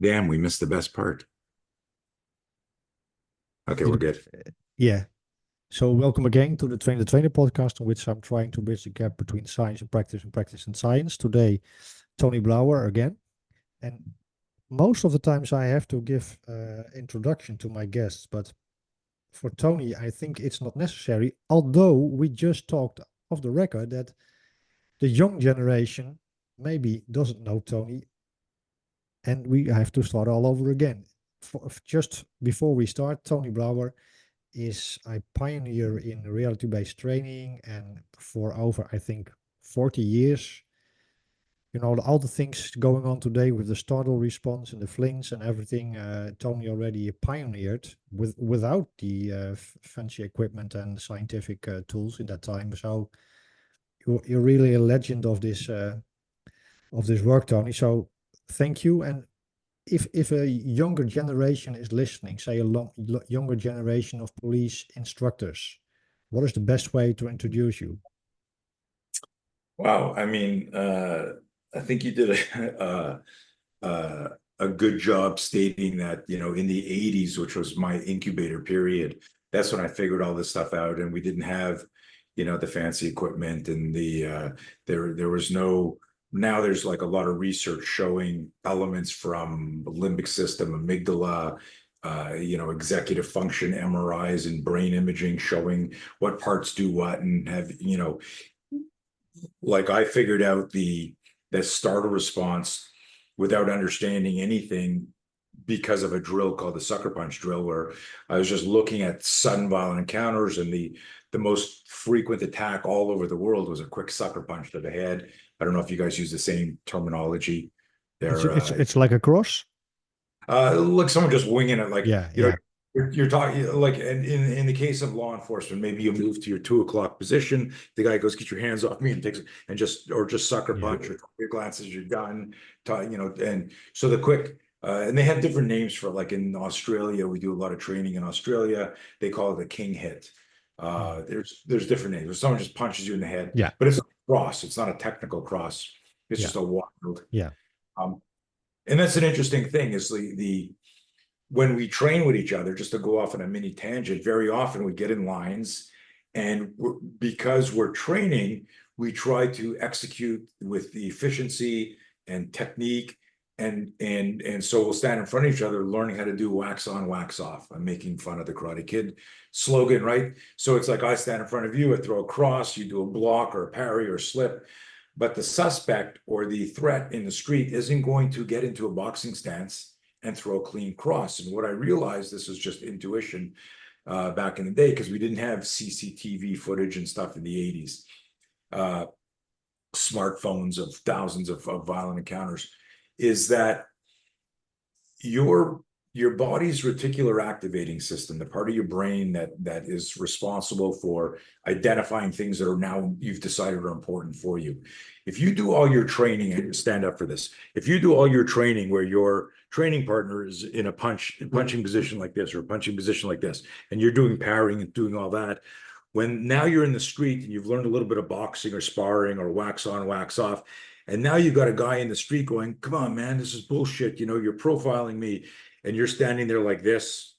Damn, we missed the best part. Okay, we're good. Yeah. So welcome again to the Train the Trainer podcast, in which I'm trying to bridge the gap between science and practice and science. Today, Tony Blauer again. And most of the times I have to give introduction to my guests, but for Tony, I think it's not necessary. Although we just talked off the record that the young generation maybe doesn't know Tony, and we have to start all over again. Just before we start, Tony Blauer is a pioneer in reality-based training, and for over, I think, 40 years, all the things going on today with the startle response and the flings and everything, Tony already pioneered without the fancy equipment and scientific tools in that time. So you're really a legend of this work, Tony. So thank you. And if a younger generation is listening, say younger generation of police instructors, what is the best way to introduce you? Wow, I mean, I think you did a good job stating that, in the 80s, which was my incubator period, that's when I figured all this stuff out, and we didn't have, the fancy equipment and there was no. Now there's like a lot of research showing elements from limbic system, amygdala, executive function MRIs and brain imaging showing what parts do what, and have, like I figured out that startle response without understanding anything because of a drill called the sucker punch drill, where I was just looking at sudden violent encounters, and the most frequent attack all over the world was a quick sucker punch to the head. I don't know if you guys use the same terminology there. It's like a cross. Like someone just winging it, like, Yeah. You're talking like in the case of law enforcement, maybe you move to your 2 o'clock position. The guy goes, "Get your hands off me," and takes and just sucker punch, or your glances your gun, and so the quick. And they have different names for, like in Australia, we do a lot of training in Australia. They call it the king hit. There's different names. Where someone just punches you in the head, Yeah. but it's a cross. It's not a technical cross. It's just a wild. Yeah. And that's an interesting thing is when we train with each other, just to go off on a mini tangent, very often we get in lines, and because we're training, we try to execute with the efficiency and technique, and so we'll stand in front of each other learning how to do wax on, wax off. I'm making fun of the Karate Kid slogan, right? So it's like I stand in front of you, I throw a cross, you do a block or a parry or slip, but the suspect or the threat in the street isn't going to get into a boxing stance and throw a clean cross. And what I realized, this was just intuition back in the day, because we didn't have CCTV footage and stuff in the 80s, smartphones of thousands of violent encounters, is that your body's reticular activating system, the part of your brain that is responsible for identifying things that are now you've decided are important for you. If you do all your training, and stand up for this, if you do all your training where your training partner is in a punching position like this, or a punching position like this, and you're doing parrying and doing all that, when now you're in the street and you've learned a little bit of boxing or sparring or wax on, wax off, and now you've got a guy in the street going, "Come on, man, this is bullshit. You're profiling me." And you're standing there like this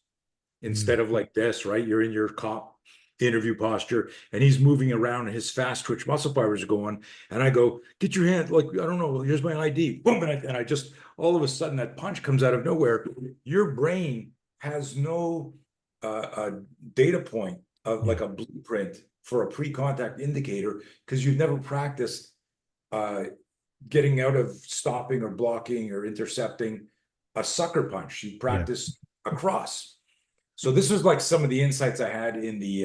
instead of like this, right? You're in your cop interview posture, and he's moving around, and his fast twitch muscle fibers are going. And I go, "Get your hand, like, I don't know, here's my ID." Boom. And I just, all of a sudden, that punch comes out of nowhere. Your brain has no data point of like a blueprint for a pre-contact indicator, because you've never practiced getting out of stopping or blocking or intercepting a sucker punch. You practice a cross. So this was like some of the insights I had in the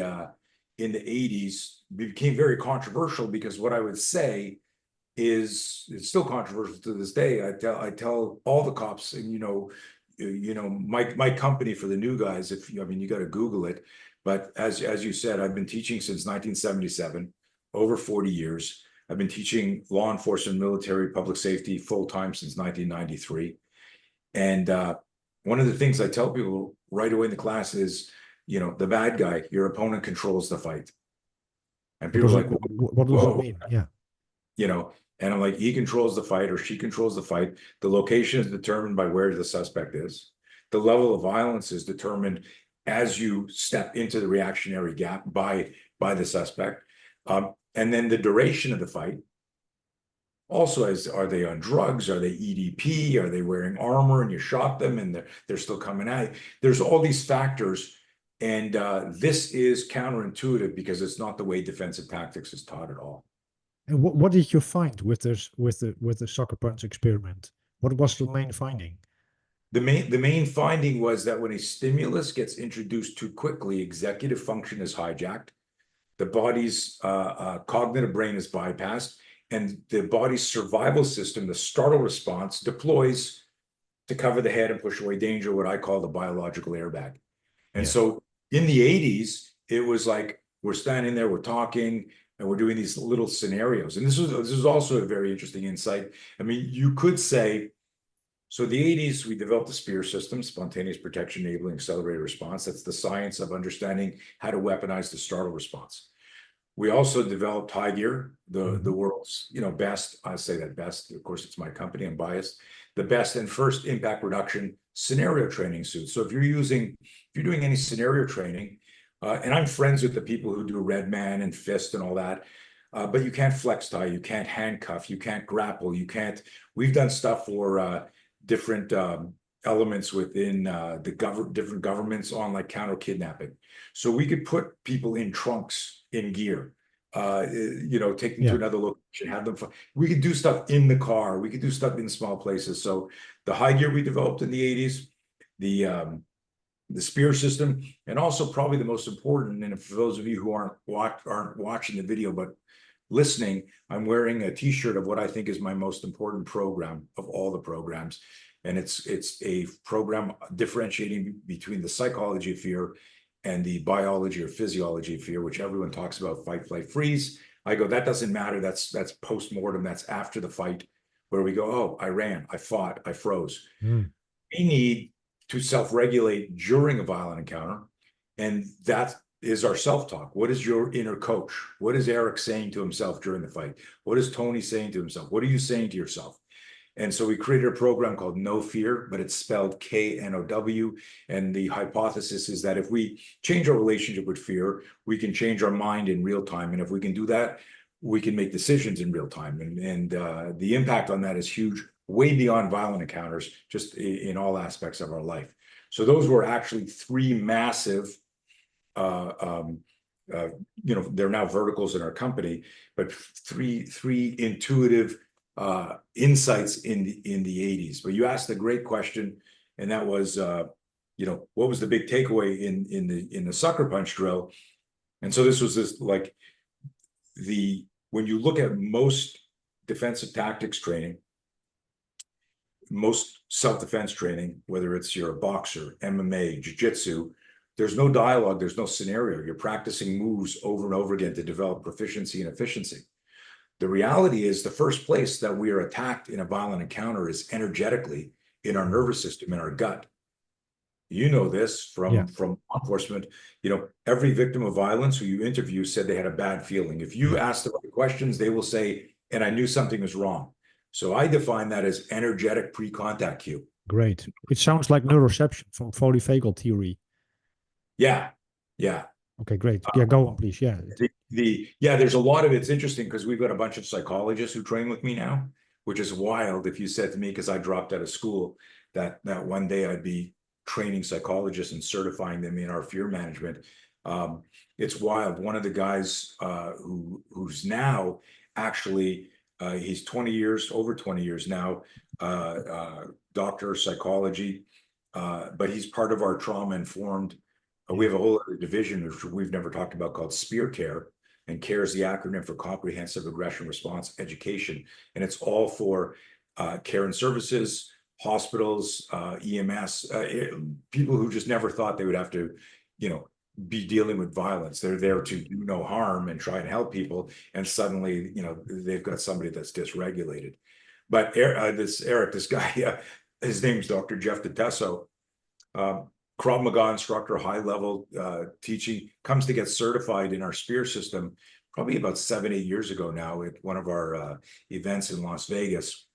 80s. It became very controversial, because what I would say is, it's still controversial to this day. I tell all the cops, and my company, for the new guys, you got to Google it, but as you said, I've been teaching since 1977, over 40 years. I've been teaching law enforcement, military, public safety full-time since 1993. And one of the things I tell people right away in the class is, the bad guy, your opponent, controls the fight. And people are like, what does that mean? Yeah. And I'm like, he controls the fight or she controls the fight. The location is determined by where the suspect is. The level of violence is determined as you step into the reactionary gap by the suspect. And then the duration of the fight. Also, are they on drugs? Are they EDP? Are they wearing armor and you shot them and they're still coming at you? There's all these factors. And this is counterintuitive because it's not the way defensive tactics is taught at all. And what did you find with this with the sucker punch experiment? What was the main finding? The main finding was that when a stimulus gets introduced too quickly, executive function is hijacked. The body's cognitive brain is bypassed, and the body's survival system, the startle response, deploys to cover the head and push away danger, what I call the biological airbag. And so in the 80s, it was like we're standing there, we're talking, and we're doing these little scenarios. And this is also a very interesting insight. I mean, you could say, so the 80s, we developed a SPEAR system, spontaneous protection enabling accelerated response. That's the science of understanding how to weaponize the startle response. We also developed High Gear, the world's best. I say that best. Of course, it's my company. I'm biased. The best and first impact reduction scenario training suit. So if you're doing any scenario training, and I'm friends with the people who do Red Man and Fist and all that, but you can't flex tie, you can't handcuff, you can't grapple, you can't. We've done stuff for different elements within different governments on like counter kidnapping. So we could put people in trunks in gear, take them to another location, have them. We could do stuff in the car. We could do stuff in small places. So the High Gear we developed in the 80s, the SPEAR system, and also probably the most important, and for those of you who aren't watching the video but listening, I'm wearing a T-shirt of what I think is my most important program of all the programs, and it's a program differentiating between the psychology of fear and the biology or physiology of fear, which everyone talks about: fight, flight, freeze. I go, that doesn't matter. That's post-mortem. That's after the fight, where we go, oh, I ran, I fought, I froze. We need to self-regulate during a violent encounter, and that is our self-talk. What is your inner coach? What is Eric saying to himself during the fight? What is Tony saying to himself? What are you saying to yourself? And so we created a program called No Fear, but it's spelled KNOW. And the hypothesis is that if we change our relationship with fear, we can change our mind in real time. And if we can do that, we can make decisions in real time. And the impact on that is huge, way beyond violent encounters, just in all aspects of our life. So those were actually three massive, they're now verticals in our company, but three intuitive insights in the 80s. But you asked a great question, and that was, what was the big takeaway in the sucker punch drill? And so this was like when you look at most defensive tactics training, most self-defense training, whether it's you're a boxer, MMA, jiu-jitsu, there's no dialogue, there's no scenario. You're practicing moves over and over again to develop proficiency and efficiency. The reality is the first place that we are attacked in a violent encounter is energetically in our nervous system, in our gut. You know this from law enforcement. Every victim of violence who you interview said they had a bad feeling. If you ask the right questions, they will say, and I knew something was wrong. So I define that as energetic pre-contact cue. Great. It sounds like neuroception from polyvagal theory. Yeah. Okay, great. Yeah, go on, please. Yeah. There's a lot of it's interesting because we've got a bunch of psychologists who train with me now, which is wild. If you said to me, because I dropped out of school, that one day I'd be training psychologists and certifying them in our fear management. It's wild. One of the guys who's now actually he's over 20 years now, doctor of psychology, but he's part of our trauma-informed. We have a whole other division which we've never talked about called SPEAR Care, and CARE is the acronym for Comprehensive Aggression Response Education, and it's all for care and services, hospitals, EMS, people who just never thought they would have to, be dealing with violence. They're there to do no harm and try and help people, and suddenly, they've got somebody that's dysregulated. But this guy, his name's Dr. Jeff DeTesso. Krav Maga instructor, high level teaching, comes to get certified in our SPEAR system probably about 7, 8 years ago now at one of our events in Las Vegas.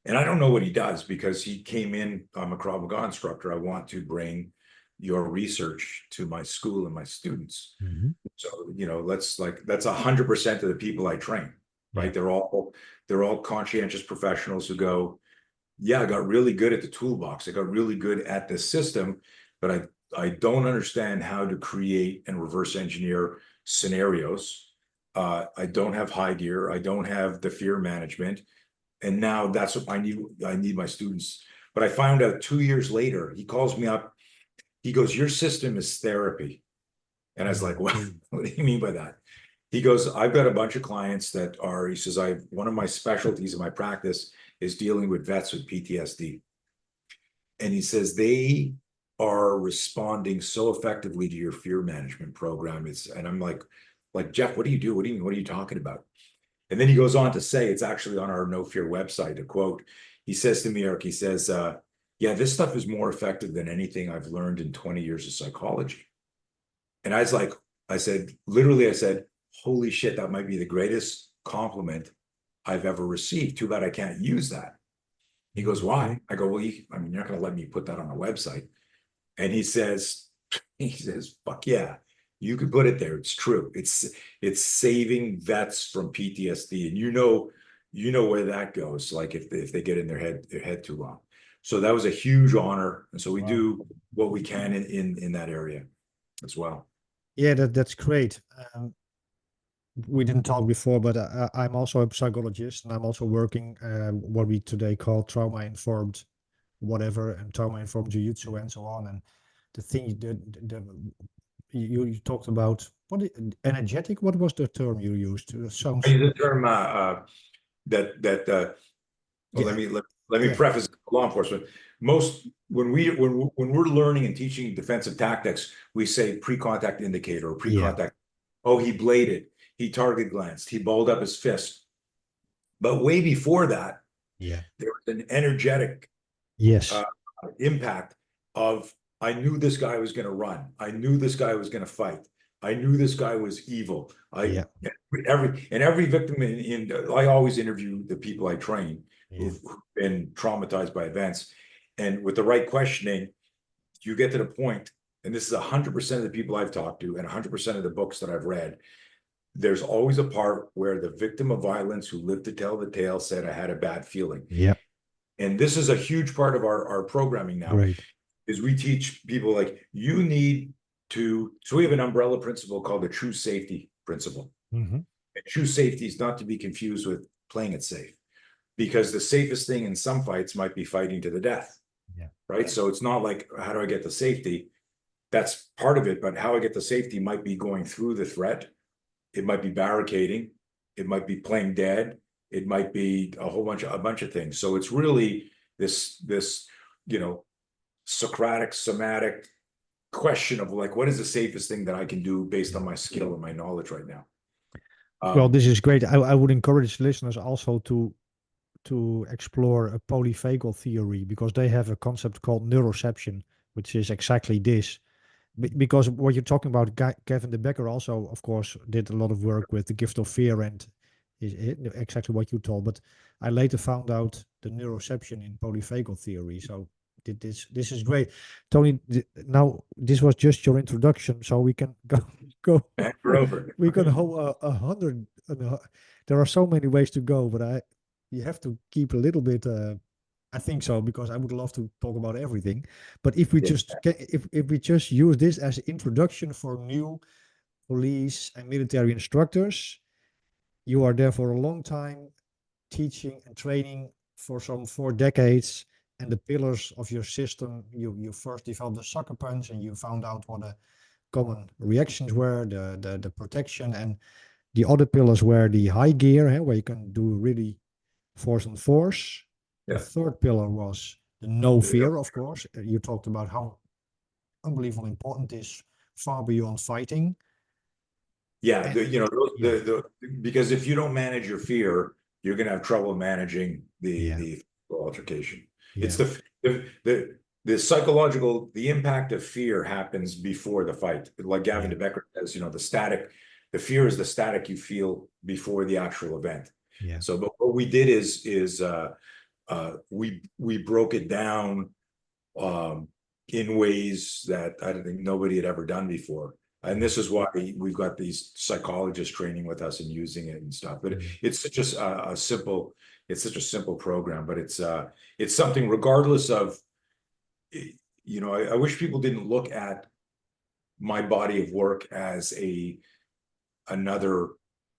And I don't know what he does because he came in, I'm a Krav Maga instructor. I want to bring your research to my school and my students. So, that's 100% of the people I train, right? Yeah. They're all conscientious professionals who go, yeah, I got really good at the toolbox. I got really good at the system, but I don't understand how to create and reverse engineer scenarios. I don't have high gear. I don't have the fear management. And now that's what I need my students. But I found out 2 years later, he calls me up. He goes, your system is therapy. And I was like, what do you mean by that? He goes, I've got a bunch of clients he says, one of my specialties in my practice is dealing with vets with PTSD. And he says, they are responding so effectively to your fear management program. And I'm like, Jeff, what do you do? What do you mean? What are you talking about? And then he goes on to say, it's actually on our No Fear website, a quote. He says to me, Eric, he says, yeah, this stuff is more effective than anything I've learned in 20 years of psychology. And I said, holy shit, that might be the greatest compliment I've ever received. Too bad I can't use that. He goes, why? I go, well, you're not going to let me put that on a website. And he says, fuck yeah, you could put it there. It's true. It's saving vets from PTSD. And you know where that goes, like if they get in their head too long. So that was a huge honor. And so we do what we can in that area as well. Yeah, that's great. We didn't talk before, but I'm also a psychologist, and I'm also working what we today call trauma-informed whatever, and trauma-informed jiu-jitsu and so on. And the thing you talked about, energetic, what was the term you used? Sounds... I use the term let me preface law enforcement. When we're learning and teaching defensive tactics, we say pre-contact indicator or pre-contact. Oh, he bladed, he target glanced, he balled up his fist. But way before that, there was an energetic impact of, I knew this guy was going to run. I knew this guy was going to fight. I knew this guy was evil. Every victim I always interview the people I train who've been traumatized by events, and with the right questioning, you get to the point. And this is 100% of the people I've talked to, and 100% of the books that I've read. There's always a part where the victim of violence who lived to tell the tale said, I had a bad feeling. And this is a huge part of our programming now. Is we teach people you need to, so we have an umbrella principle called the true safety principle. And true safety is not to be confused with playing it safe, because the safest thing in some fights might be fighting to the death. Right. So it's not like, how do I get the safety? That's part of it. But how I get the safety might be going through the threat. It might be barricading. It might be playing dead. It might be a bunch of things. So it's really this, Socratic, somatic question of what is the safest thing that I can do based on my skill and my knowledge right now. Well, this is great. I would encourage listeners also to explore a polyvagal theory, because they have a concept called neuroception, which is exactly this. Because what you're talking about, Kevin de Becker also, of course, did a lot of work with the gift of fear, and is exactly what you told. But I later found out the neuroception in polyvagal theory. So this is great, Tony. Now this was just your introduction, so we can go over. We can hold 100. There are so many ways to go, but you have to keep a little bit. I think so, because I would love to talk about everything. But if we if we just use this as an introduction for new police and military instructors, you are there for a long time, teaching and training for some 4 decades, and the pillars of your system, you first developed the sucker punch, and you found out what the common reactions were, the protection, and the other pillars were the high gear, where you can do really force on force. The third pillar was the no fear, of course. You talked about how unbelievably important it is, far beyond fighting. Because if you don't manage your fear, you're going to have trouble managing the altercation. It's the psychological, the impact of fear happens before the fight. Like Gavin de Becker says, the static The fear is the static you feel before the actual event. Yeah. So, but what we did is we broke it down in ways that I don't think nobody had ever done before. And this is why we've got these psychologists training with us and using it and stuff. But it's such a simple, it's such a simple program, but it's something regardless of, you know, I wish people didn't look at my body of work as another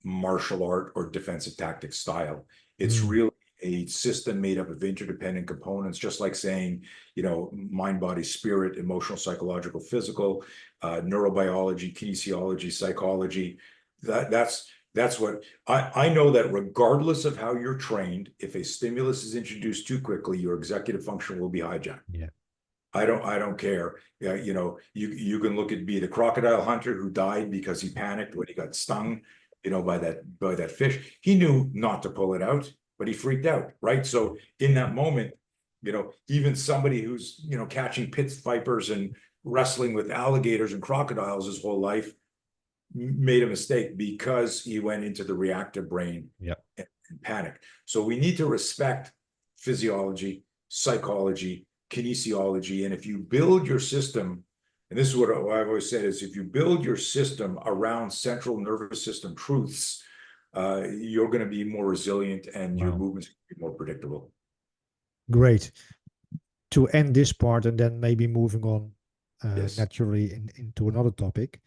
martial art or defensive tactic style. It's really a system made up of interdependent components, just like saying, you know, mind, body, spirit, emotional, psychological, physical, neurobiology, kinesiology, psychology. That's what I know, that regardless of how you're trained, if a stimulus is introduced too quickly, your executive function will be hijacked. Yeah. I don't care. You know, you can look at the crocodile hunter who died because he panicked when he got stung, you know, by that fish. He knew not to pull it out, but he freaked out, right? So in that moment, you know, even somebody who's, you know, catching pit vipers and wrestling with alligators and crocodiles his whole life made a mistake because he went into the reactive brain and panicked. So we need to respect physiology, psychology, kinesiology. And if you build your system, and this is what I've always said, is if you build your system around central nervous system truths, you're going to be more resilient and your movements will be more predictable. Great. To end this part and then maybe moving on naturally into another topic,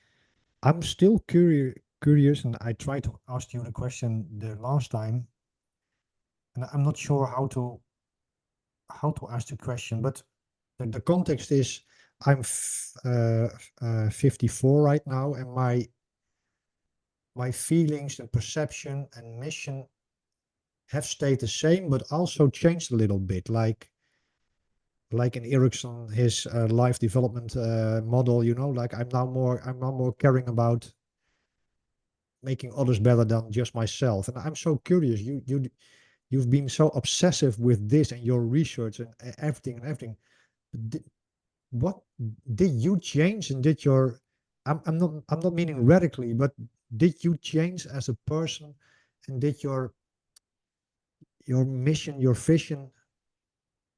I'm still curious, and I tried to ask you the question the last time, and I'm not sure how to ask the question, but the context is I'm 54 right now, and my feelings and perception and mission have stayed the same, but also changed a little bit. Like in Ericsson, his life development model, you know, like I'm now more caring about making others better than just myself. And I'm so curious. You've been so obsessive with this and your research and everything. What did you change, and did your I'm not meaning radically, but did you change as a person, and did your mission, your vision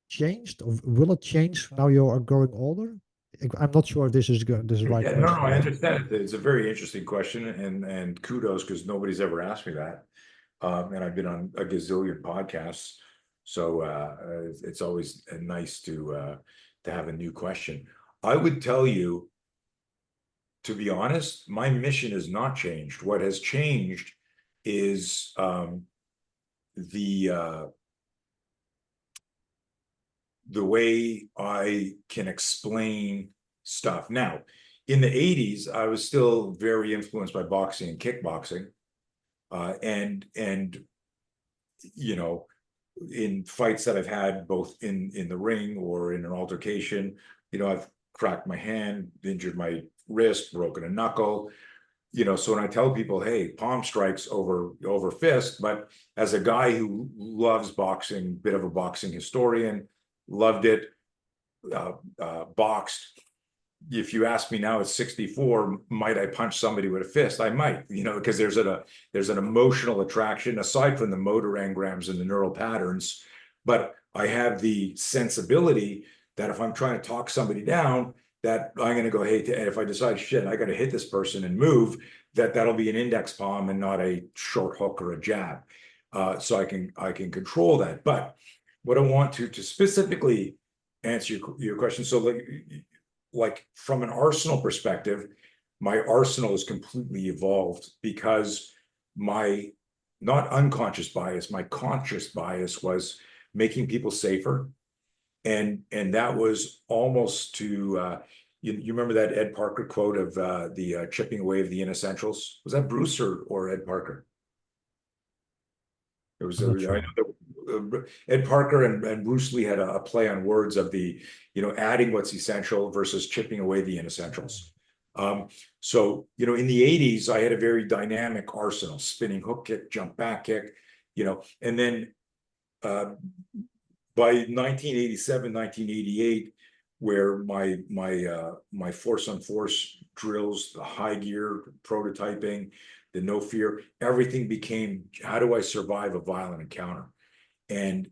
changed, or will it change now you are growing older? I'm not sure if this is good, this is the right question. No, I understand it. It's a very interesting question, and kudos, because nobody's ever asked me that. And I've been on a gazillion podcasts, so it's always nice to have a new question. I would tell you, to be honest, my mission has not changed. What has changed is the way I can explain stuff. Now, in the 80s, I was still very influenced by boxing and kickboxing. And you know, in fights that I've had, both in the ring or in an altercation, you know, I've cracked my hand, injured my wrist, broken a knuckle. You know, so when I tell people, hey, palm strikes over fist, but as a guy who loves boxing, bit of a boxing historian, loved it, boxed. If you ask me now at 64, might I punch somebody with a fist? I might, you know, because there's an emotional attraction aside from the motor engrams and the neural patterns. But I have the sensibility that if I'm trying to talk somebody down, that I'm going to go, hey, and if I decide, shit, I got to hit this person and move, that'll be an index palm and not a short hook or a jab. So I can control that. But what I want to specifically answer your question, so like from an arsenal perspective, my arsenal is completely evolved because my not unconscious bias, my conscious bias was making people safer. And that was almost to, you remember that Ed Parker quote of the chipping away of the inessentials? Was that Bruce or Ed Parker? It was, I'm not sure. I know Ed Parker and Bruce Lee had a play on words of the, you know, adding what's essential versus chipping away the inessentials. So, you know, in the 80s, I had a very dynamic arsenal, spinning hook kick, jump back kick, you know, and then by 1987, 1988, where my force on force drills, the high gear prototyping, the no fear. Everything became, how do I survive a violent encounter? And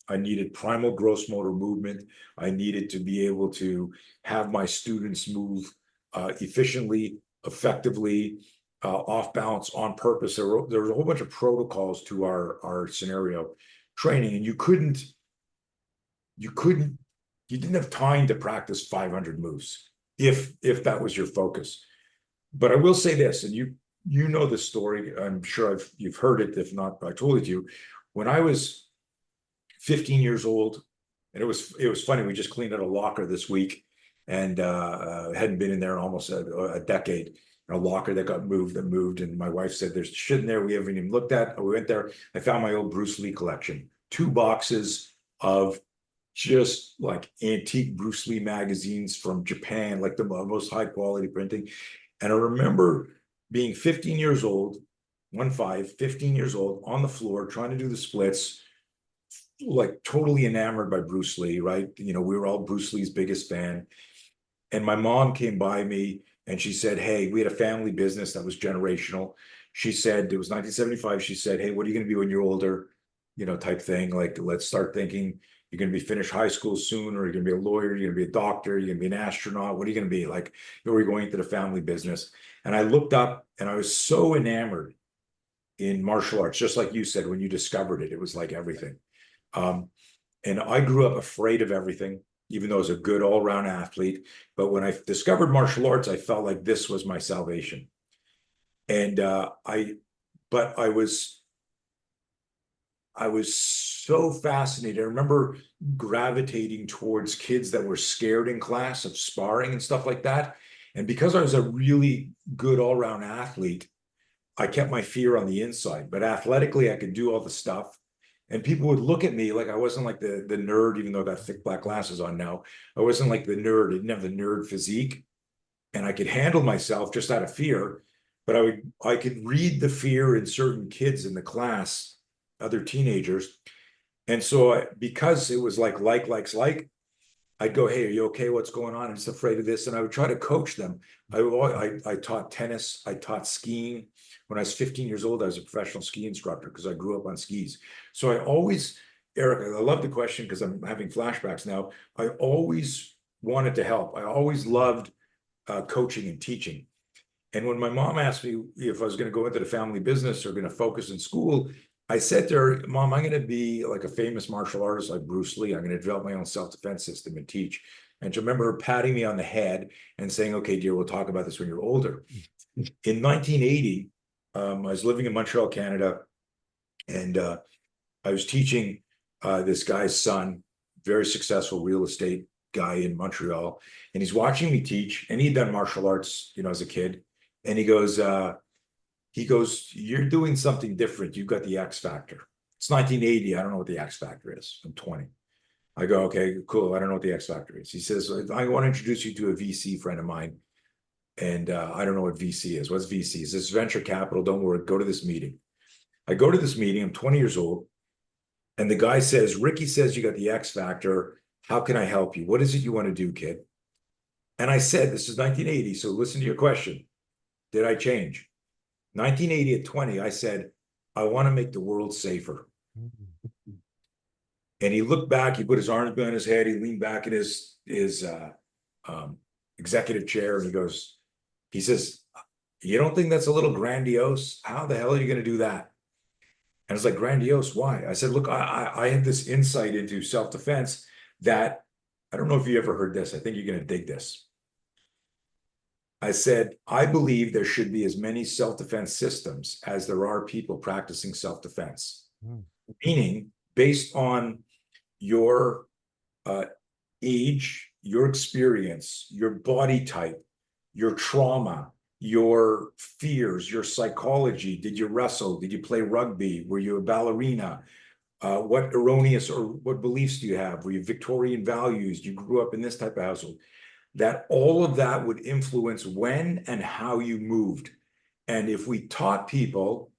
I needed primal gross motor movement. I needed to be able to have my students move efficiently, effectively, off balance, on purpose. There was a whole bunch of protocols to our scenario training, and you didn't have time to practice 500 moves if that was your focus. But I will say this, and you know the story. I'm sure you've heard it. If not, I told it to you. When I was 15 years old, and it was funny. We just cleaned out a locker this week, and hadn't been in there in almost a decade. A locker that moved, and my wife said, "There's shit in there we haven't even looked at." We went there. I found my old Bruce Lee collection. 2 boxes of just like antique Bruce Lee magazines from Japan, like the most high quality printing. And I remember being 15 years old, 15 years old, on the floor trying to do the splits, like totally enamored by Bruce Lee, right? You know, we were all Bruce Lee's biggest fan. And my mom came by me and she said, "Hey," we had a family business that was generational. She said, it was 1975. She said, "Hey, what are you going to be when you're older?" You know, type thing. Like, let's start thinking, you're going to be finished high school soon, or you're going to be a lawyer, you're going to be a doctor, you're going to be an astronaut. What are you going to be? Like, you're going into the family business. And I looked up and I was so enamored in martial arts, just like you said, when you discovered it, it was like everything. And I grew up afraid of everything, even though I was a good all-around athlete. But when I discovered martial arts, I felt like this was my salvation. And I was so fascinated. I remember gravitating towards kids that were scared in class of sparring and stuff like that. And because I was a really good all-around athlete, I kept my fear on the inside. But athletically, I could do all the stuff. And people would look at me like I wasn't like the nerd, even though I got thick black glasses on now. I wasn't like the nerd. I didn't have the nerd physique. And I could handle myself just out of fear. But I could read the fear in certain kids in the class, other teenagers. And so because it was like, I'd go, "Hey, are you okay? What's going on? I'm just afraid of this." And I would try to coach them. I taught tennis. I taught skiing. When I was 15 years old, I was a professional ski instructor because I grew up on skis. So I always, Eric, I love the question because I'm having flashbacks now. I always wanted to help. I always loved coaching and teaching. And when my mom asked me if I was going to go into the family business or going to focus in school, I said to her, "Mom, I'm going to be like a famous martial artist like Bruce Lee. I'm going to develop my own self-defense system and teach." And to remember her patting me on the head and saying, "Okay, dear, we'll talk about this when you're older." In 1980, I was living in Montreal, Canada, and I was teaching this guy's son, very successful real estate guy in Montreal, and he's watching me teach, and he'd done martial arts, you know, as a kid, and he goes, "You're doing something different. You've got the X factor." It's 1980. I don't know what the X factor is. I'm 20. I go, "Okay, cool. I don't know what the X factor is." He says, "I want to introduce you to a VC friend of mine." And I don't know what VC is. What's VC? Is this venture capital? Don't worry. Go to this meeting. I go to this meeting. I'm 20 years old. And the guy says, "Ricky says you got the X factor. How can I help you? What is it you want to do, kid?" And I said, this is 1980. So listen to your question. Did I change? 1980 at 20, I said, "I want to make the world safer." And he looked back, he put his arms behind his head, he leaned back in his executive chair, and he says, "You don't think that's a little grandiose? How the hell are you going to do that?" And it's like, "Grandiose, why?" I said, "Look, I have this insight into self-defense that," I don't know if you ever heard this, I think you're going to dig this. I said, "I believe there should be as many self-defense systems as there are people practicing self-defense." Meaning, based on your age, your experience, your body type, your trauma, your fears, your psychology. Did you wrestle? Did you play rugby? Were you a ballerina? What erroneous or what beliefs do you have? Were you Victorian values? You grew up in this type of household. That all of that would influence when and how you moved. And if we taught people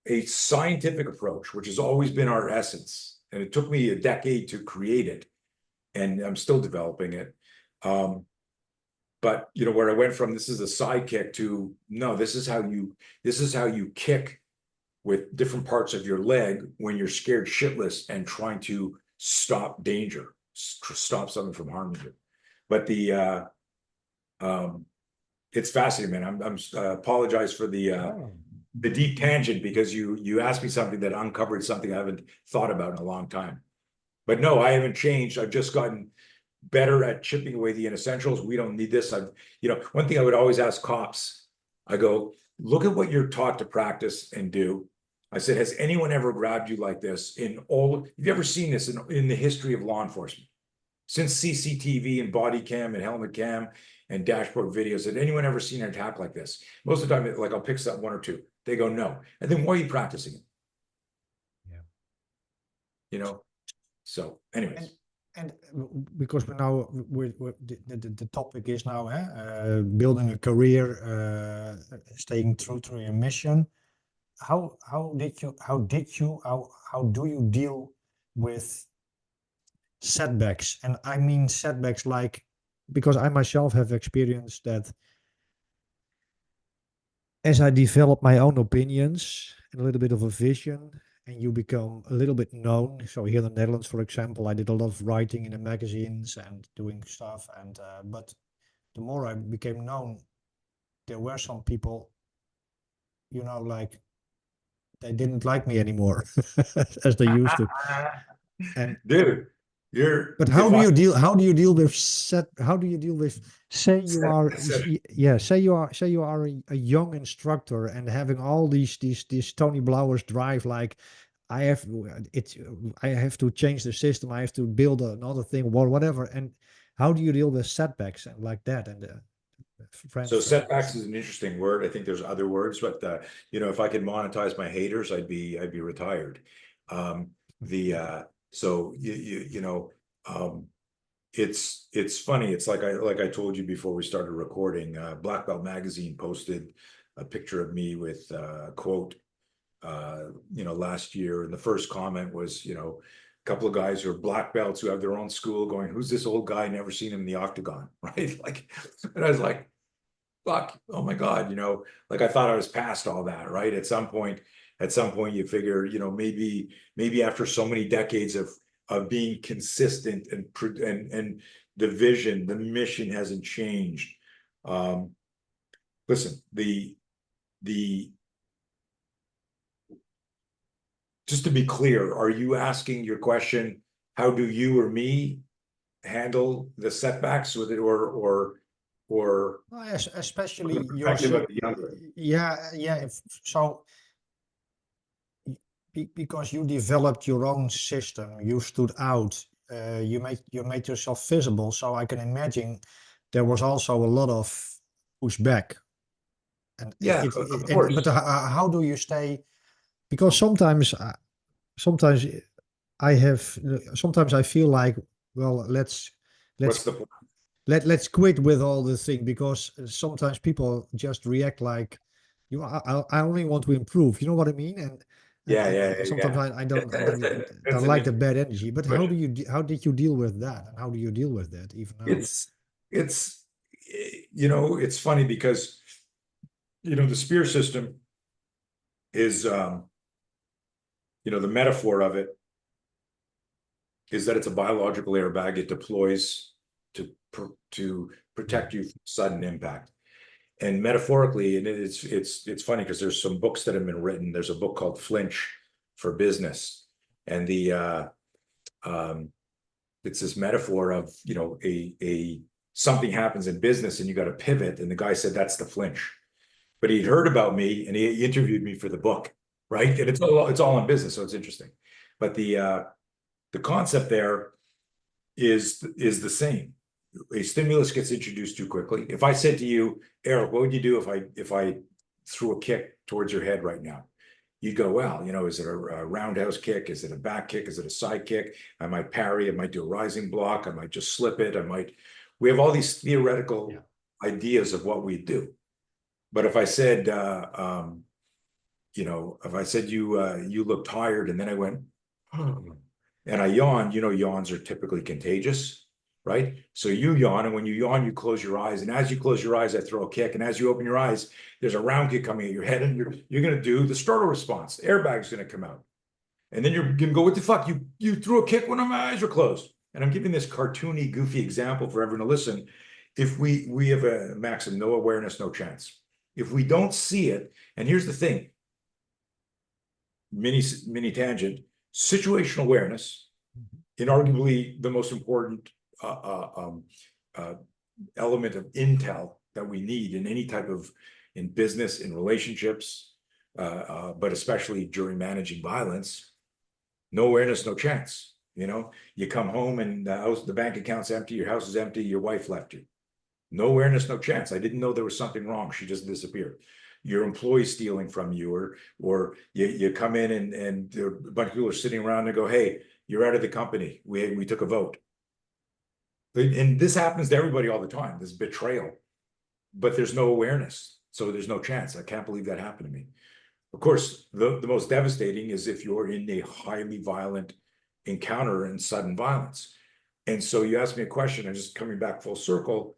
a scientific approach, which has always been our essence, and it took me a decade to create it, and I'm still developing it. But where I went from this is a side kick to no, this is how you kick with different parts of your leg when you're scared shitless and trying to stop danger, stop something from harming you. But it's fascinating, man. I'm apologize for the deep tangent, because you asked me something that uncovered something I haven't thought about in a long time. But no, I haven't changed. I've just gotten better at chipping away the inessentials. We don't need this. One thing I would always ask cops, I go, look at what you're taught to practice and do. I said, has anyone ever grabbed you like this have you ever seen this in the history of law enforcement? Since CCTV and body cam and helmet cam and dashboard videos, had anyone ever seen an attack like this? Most of the time, like, I'll pick up one or two. They go, no. And then why are you practicing it? Yeah. So anyways. And because the topic is now building a career, staying true to your mission. How do you deal with setbacks? And I mean setbacks like, because I myself have experienced that as I develop my own opinions and a little bit of a vision, and you become a little bit known. So here in the Netherlands, for example, I did a lot of writing in the magazines and doing stuff. And but the more I became known, there were some people, like they didn't like me anymore as they used to. And dude, but how do you deal? How do you deal with say you are a young instructor and having all these Tony Blauer's drive, like I have to change the system, I have to build another thing, whatever. And how do you deal with setbacks and like that? And so setbacks is an interesting word. I think there's other words, but if I could monetize my haters, I'd be retired. So it's funny. It's like I told you before we started recording. Black Belt Magazine posted a picture of me with a quote last year, and the first comment was a couple of guys who are black belts who have their own school going, who's this old guy, never seen him in the octagon, right? Like, and I was like, fuck, oh my God, like I thought I was past all that, right? At some point you figure, maybe after so many decades of being consistent and the vision, the mission hasn't changed. Listen, just to be clear, are you asking your question, how do you or me handle the setbacks with it, or well, especially your so because you developed your own system, you stood out, you made yourself visible. So I can imagine there was also a lot of pushback. And of course. but how do you stay? Because sometimes I feel like, well, let's What's the point? let's quit with all the thing, because sometimes people just react like, I only want to improve. You know what I mean? And sometimes I don't like the bad energy. But how did you deal with that? And how do you deal with that even now? It's funny because the spear system is the metaphor of it is that it's a biological airbag. It deploys to protect you from sudden impact. And metaphorically, and it's funny because there's some books that have been written. There's a book called Flinch for Business, and it's this metaphor of something happens in business and you got to pivot. And the guy said that's the flinch, but he'd heard about me and he interviewed me for the book, right? And it's all in business, so it's interesting. But the concept there is the same. A stimulus gets introduced too quickly. If I said to you, Eric, what would you do if I threw a kick towards your head right now? You'd go, well, is it a roundhouse kick? Is it a back kick? Is it a side kick? I might parry. I might do a rising block. I might just slip it. We have all these theoretical ideas of what we do. But if I said, you look tired, and then I went, and I yawned, yawns are typically contagious. right? So you yawn, and when you yawn, you close your eyes. And as you close your eyes, I throw a kick. And as you open your eyes, there's a round kick coming at your head, and you're going to do the startle response. The airbag's going to come out. And then you're going to go, what the fuck? You threw a kick when my eyes were closed. And I'm giving this cartoony, goofy example for everyone to listen. If we have a maxim, no awareness, no chance. If we don't see it, and here's the thing, mini tangent, situational awareness, inarguably the most important element of intel that we need in any type of, in business, in relationships, but especially during managing violence. No awareness, no chance. You know, you come home and the bank account's empty, your house is empty, your wife left you. No awareness, no chance. I didn't know there was something wrong. She just disappeared. Your employee stealing from you, or you come in and a bunch of people are sitting around and go, hey, you're out of the company. We took a vote. And this happens to everybody all the time, this betrayal. But there's no awareness. So there's no chance. I can't believe that happened to me. Of course, the most devastating is if you're in a highly violent encounter and sudden violence. And so you asked me a question, and just coming back full circle,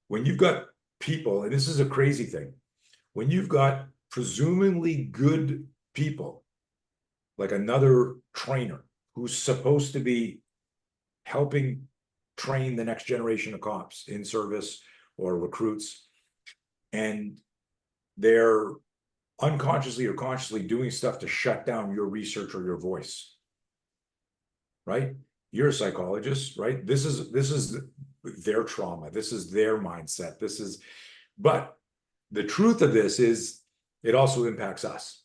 when you've got people, and this is a crazy thing, when you've got presumably good people, like another trainer who's supposed to be helping train the next generation of cops in service or recruits, and they're unconsciously or consciously doing stuff to shut down your research or your voice, right? You're a psychologist, right? This is their trauma. This is their mindset. But the truth of this is it also impacts us.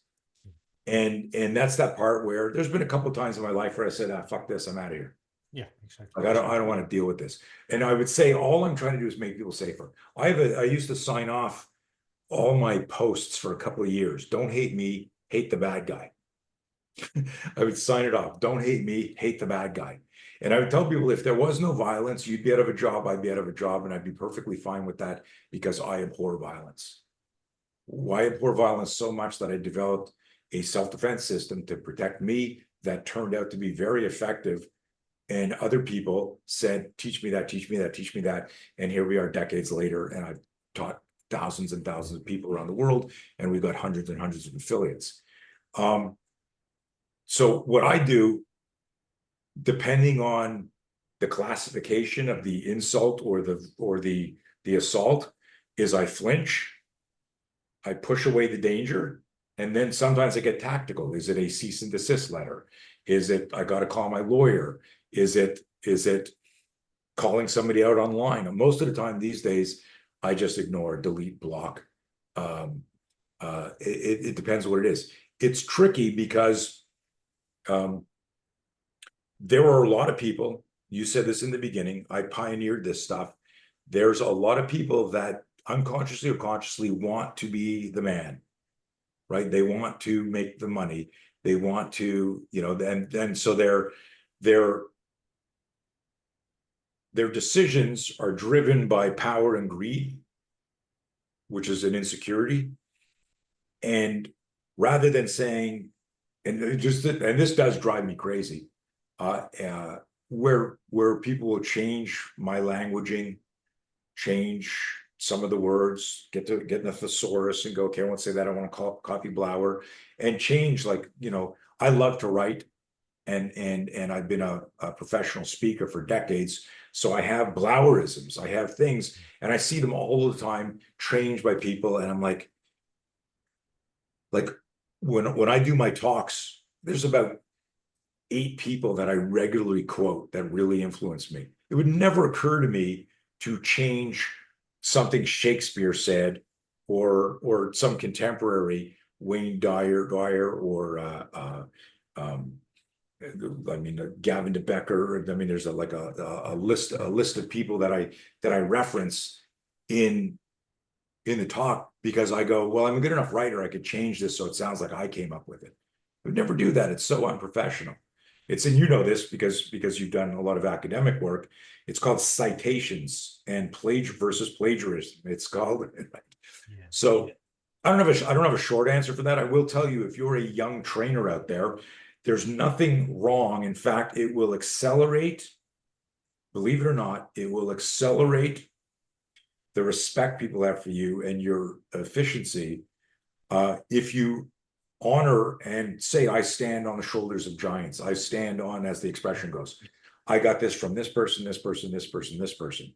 And that's that part where there's been a couple of times in my life where I said, fuck this, I'm out of here. Yeah, exactly. Like, I don't want to deal with this. And I would say all I'm trying to do is make people safer. I used to sign off all my posts for a couple of years. Don't hate me, hate the bad guy. I would sign it off. Don't hate me, hate the bad guy. And I would tell people, if there was no violence, you'd be out of a job, I'd be out of a job, and I'd be perfectly fine with that because I abhor violence. I abhor violence so much that I developed a self-defense system to protect me that turned out to be very effective. And other people said, teach me that, teach me that, teach me that. And here we are decades later, and I've taught thousands and thousands of people around the world, and we've got hundreds and hundreds of affiliates. So what I do, depending on the classification of the insult or the assault, is I flinch, I push away the danger, and then sometimes I get tactical. Is it a cease and desist letter? Is it I got to call my lawyer? Is it calling somebody out online? And most of the time these days, I just ignore, delete, block. It depends what it is. It's tricky because there are a lot of people, you said this in the beginning, I pioneered this stuff. There's a lot of people that unconsciously or consciously want to be the man, right? They want to make the money. They want to, you know, then so their decisions are driven by power and greed, which is an insecurity. And rather than saying, and this does drive me crazy, where people will change my languaging, change some of the words, get in a thesaurus and go, okay, I won't say that, I want to call Tony Blauer, and change, like, you know, I love to write, and I've been a professional speaker for decades, so I have Blauerisms, I have things, and I see them all the time changed by people, and I'm like when I do my talks, there's about 8 people that I regularly quote that really influence me. It would never occur to me to change something Shakespeare said, or some contemporary, Wayne Dyer, or I mean, Gavin de Becker. I mean, there's a list of people that I reference in the talk, because I go, well, I'm a good enough writer, I could change this so it sounds like I came up with it. I would never do that. It's so unprofessional. It's, and you know this because you've done a lot of academic work. It's called citations and versus plagiarism. It's called. Yeah. So I don't have a short answer for that. I will tell you, if you're a young trainer out there, there's nothing wrong. In fact, it will accelerate believe it or not, it will accelerate the respect people have for you and your efficiency if you honor and say, I stand on the shoulders of giants. I stand on, as the expression goes, I got this from this person, this person, this person, this person.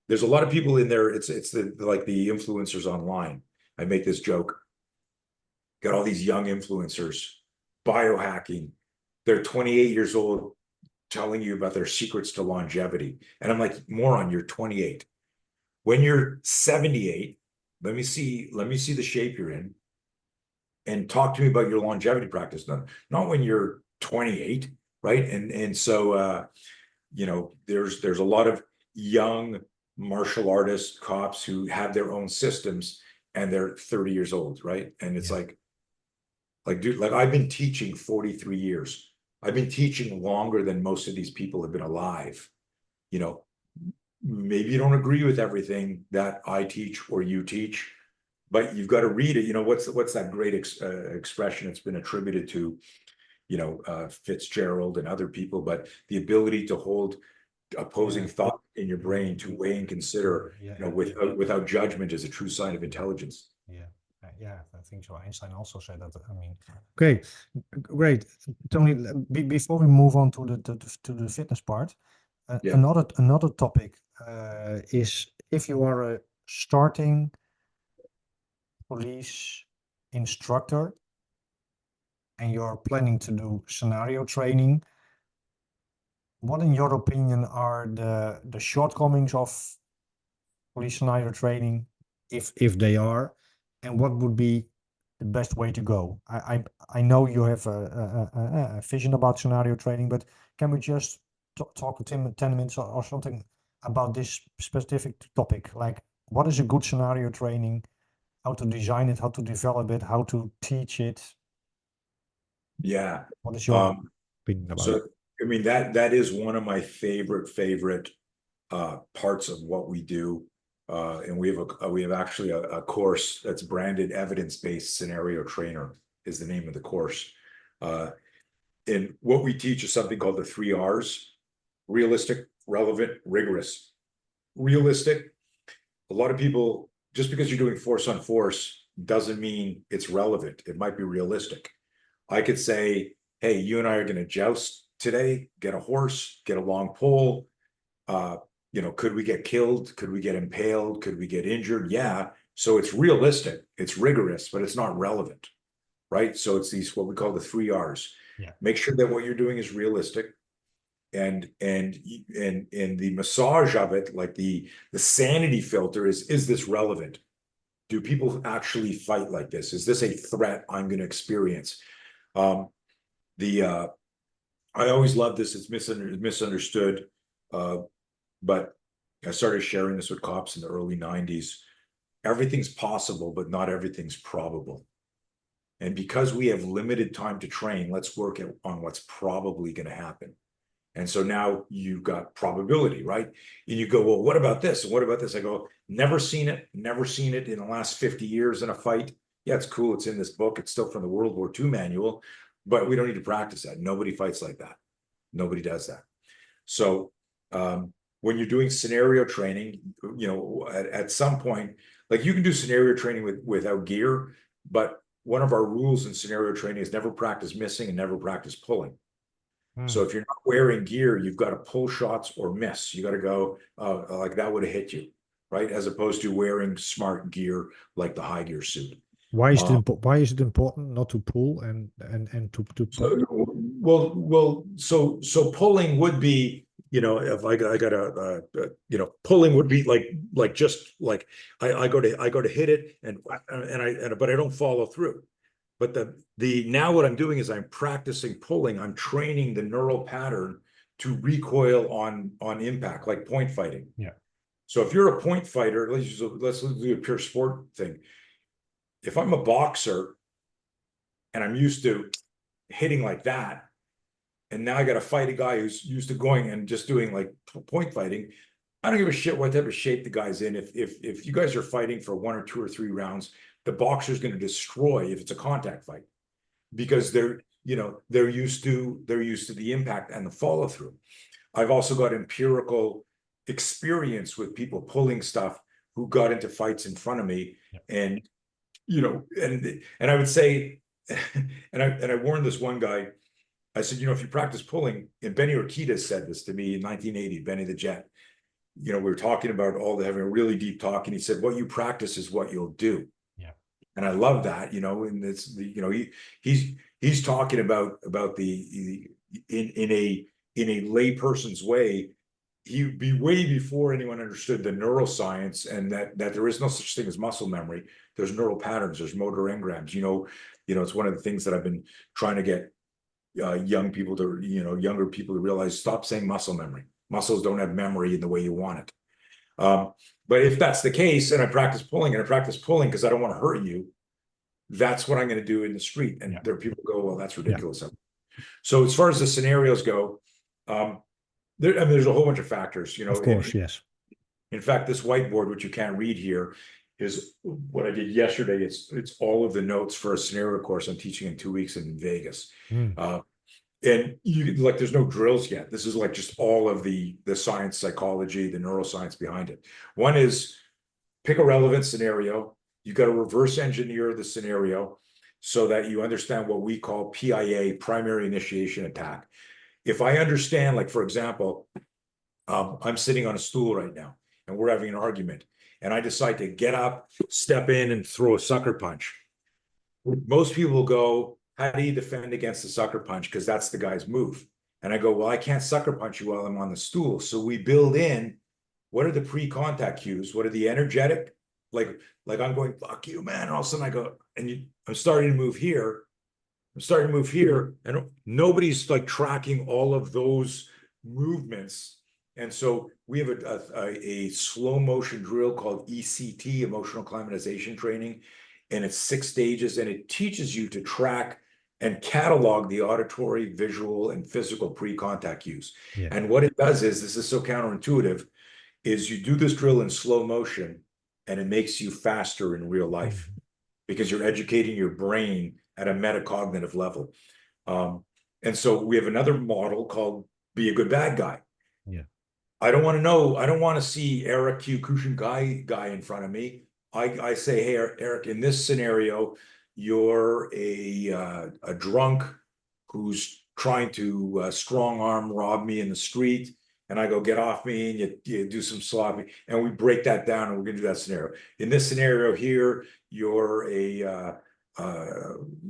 There's a lot of people in there. It's like the influencers online. I make this joke. Got all these young influencers, biohacking. They're 28 years old, telling you about their secrets to longevity. And I'm like, moron, you're 28. When you're 78, let me see the shape you're in and talk to me about your longevity practice. Not when you're 28, right? And so there's a lot of young martial artists, cops who have their own systems and they're 30 years old, right? And it's like, dude, like I've been teaching 43 years. I've been teaching longer than most of these people have been alive. Maybe you don't agree with everything that I teach or you teach, but you've got to read it. What's that great expression that's been attributed to, Fitzgerald and other people, but the ability to hold opposing thought in your brain to weigh and consider, without judgment is a true sign of intelligence. Yeah, I think so. Einstein also said that. I mean, okay, great, Tony. Before we move on to the fitness part, another topic is if you are a starting police instructor and you're planning to do scenario training, what in your opinion are the shortcomings of police scenario training, if they are, and what would be the best way to go? I know you have a vision about scenario training, but can we just talk 10 minutes or something about this specific topic? Like, what is a good scenario training? How to design it? How to develop it? How to teach it? Yeah. What is your opinion about it? I mean, that is one of my favorite parts of what we do. And we have actually a course that's branded evidence-based scenario trainer is the name of the course. And what we teach is something called the 3 R's: realistic, relevant, rigorous. Realistic. A lot of people, just because you're doing force on force doesn't mean it's relevant. It might be realistic. I could say, hey, you and I are going to joust today, get a horse, get a long pole. Could we get killed? Could we get impaled? Could we get injured? Yeah. So it's realistic, it's rigorous, but it's not relevant, right? So it's these, what we call the 3 R's. Yeah. Make sure that what you're doing is realistic. And the massage of it, like the sanity filter is this relevant? Do people actually fight like this? Is this a threat I'm going to experience? I always love this. It's misunderstood. But I started sharing this with cops in the early 90s. Everything's possible, but not everything's probable. And because we have limited time to train, let's work on what's probably going to happen. And so now you've got probability, right? And you go, well, what about this? And what about this? I go, never seen it in the last 50 years in a fight. Yeah, it's cool. It's in this book. It's still from the World War II manual, but we don't need to practice that. Nobody fights like that. Nobody does that. So when you're doing scenario training, at some point, like you can do scenario training without gear, but one of our rules in scenario training is never practice missing and never practice pulling. So if you're not wearing gear, you've got to pull shots or miss. You got to go like that would have hit you, right? As opposed to wearing smart gear like the high gear suit. Why is it important not to pull and to pull? So pulling would be, if I got a pulling would be like just like I go to hit it but I don't follow through. But now what I'm doing is I'm practicing pulling. I'm training the neural pattern to recoil on impact, like point fighting. Yeah. So if you're a point fighter, let's do a pure sport thing. If I'm a boxer and I'm used to hitting like that, and now I got to fight a guy who's used to going and just doing like point fighting, I don't give a shit what type of shape the guy's in. If you guys are fighting for 1 or 2 or 3 rounds, the boxer's going to destroy if it's a contact fight, because they're used to the impact and the follow through. I've also got empirical experience with people pulling stuff who got into fights in front of me. And, you know, and I would say, and I warned this one guy, I said, you know, if you practice pulling, and Benny Urquidez said this to me in 1980, Benny the Jet, you know, we were talking about having a really deep talk, and he said, what you practice is what you'll do. Yeah. And I love that, you know, and it's the, you know, he's talking about in a lay person's way. He'd be way before anyone understood the neuroscience, and that there is no such thing as muscle memory. There's neural patterns, there's motor engrams, you know, it's one of the things that I've been trying to get young people to, you know, younger people to realize, stop saying muscle memory. Muscles don't have memory in the way you want it. But if that's the case, and I practice pulling because I don't want to hurt you, that's what I'm going to do in the street. And there are people who go, well, that's ridiculous. Yeah. So as far as the scenarios go, there's a whole bunch of factors, you know. Of course, yes. In fact, this whiteboard, which you can't read here, is what I did yesterday. It's all of the notes for a scenario course I'm teaching in 2 weeks in Vegas. And you like, there's no drills yet. This is like just all of the science, psychology, the neuroscience behind it. One is pick a relevant scenario. You got to reverse engineer the scenario so that you understand what we call PIA, primary initiation attack. If I understand, like, for example, I'm sitting on a stool right now and we're having an argument, and I decide to get up, step in, and throw a sucker punch. Most people will go, how do you defend against the sucker punch? Because that's the guy's move. And I go, well, I can't sucker punch you while I'm on the stool. So we build in, what are the pre-contact cues? What are the energetic? Like I'm going, fuck you, man. And all of a sudden I go, and I'm starting to move here. And nobody's like tracking all of those movements. And so we have a slow motion drill called ECT, emotional climatization training. And it's 6 stages, and it teaches you to track and catalog the auditory, visual, and physical pre-contact cues. Yeah. And what it does is, this is so counterintuitive, is you do this drill in slow motion, and it makes you faster in real life because you're educating your brain at a metacognitive level. And so we have another model called be a good bad guy. Yeah. I don't want to see Eric Kyokushin guy in front of me. I say, hey, Eric, in this scenario, you're a drunk who's trying to strong arm rob me in the street. And I go, get off me, and you do some sloppy. And we break that down, and we're going to do that scenario. In this scenario here, you're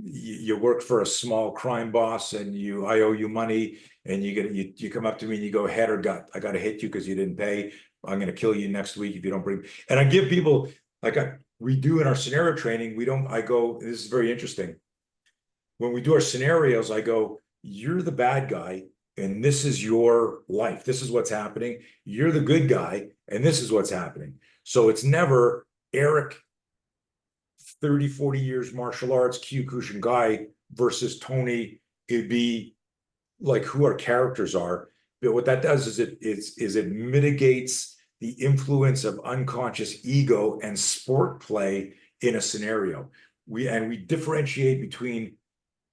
you work for a small crime boss, and I owe you money, and you come up to me and you go, head or gut, I got to hit you because you didn't pay. I'm going to kill you next week if you don't bring me. And I give people, like we do in our scenario training, I go, this is very interesting. When we do our scenarios, I go, you're the bad guy, and this is your life. This is what's happening. You're the good guy, and this is what's happening. So it's never Eric, 30, 40 years martial arts, Kyokushin guy versus Tony. It'd be like who our characters are. But what that does is it mitigates the influence of unconscious ego and sport play in a scenario. We differentiate between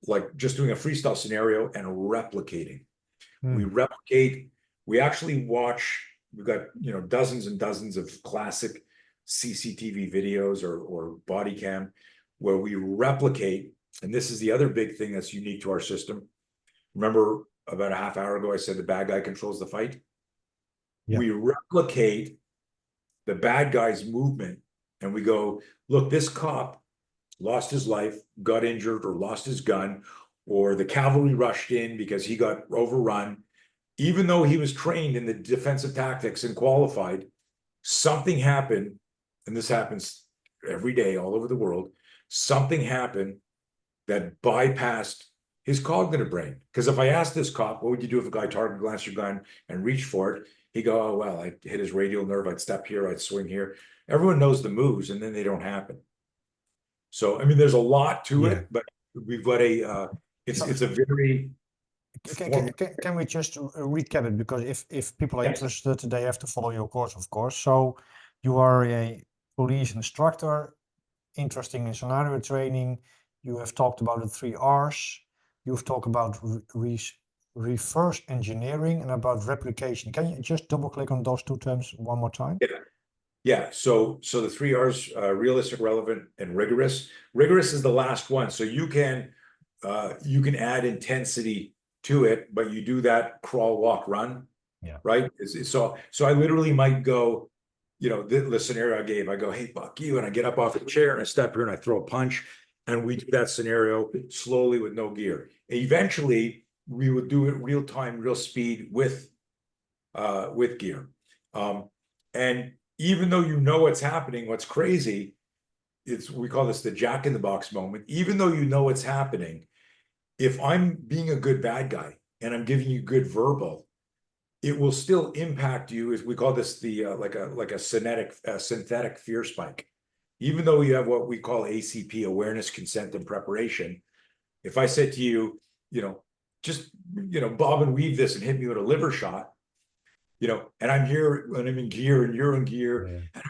like just doing a freestyle scenario and replicating. We replicate, we actually watch, we've got, you know, dozens and dozens of classic CCTV videos or body cam where we replicate. And this is the other big thing that's unique to our system. Remember about a half hour ago, I said the bad guy controls the fight. Yep. We replicate the bad guy's movement, and we go, look, this cop lost his life, got injured, or lost his gun, or the cavalry rushed in because he got overrun. Even though he was trained in the defensive tactics and qualified, something happened, and this happens every day all over the world, something happened that bypassed his cognitive brain. Because if I asked this cop, what would you do if a guy target glanced your gun and reached for it? He'd go, oh, well, I'd hit his radial nerve, I'd step here, I'd swing here. Everyone knows the moves, and then they don't happen. So, I mean, there's a lot to it, but we've got it's a very... Can we just recap it? Because if people are interested, they have to follow your course, of course. So you are a police instructor, interesting in scenario training. You have talked about the 3 R's. You've talked about reverse engineering and about replication. Can you just double click on those two terms one more time? Yeah, so the three R's, realistic, relevant, and rigorous. Rigorous is the last one. So you can add intensity to it, but you do that crawl, walk, run. Yeah. Right. So I literally might go, the scenario I gave, I go, hey, fuck you. And I get up off the chair and I step here and I throw a punch. And we do that scenario slowly with no gear. Eventually, we would do it real time, real speed with gear. And even though you know what's happening, what's crazy, we call this the Jack in the Box moment. Even though you know what's happening, if I'm being a good bad guy and I'm giving you good verbal, it will still impact you. As we call this the like a synthetic fear spike. Even though you have what we call ACP, awareness, consent, and preparation. If I said to you, just bob and weave this and hit me with a liver shot, and I'm here and I'm in gear and you're in gear. Yeah. And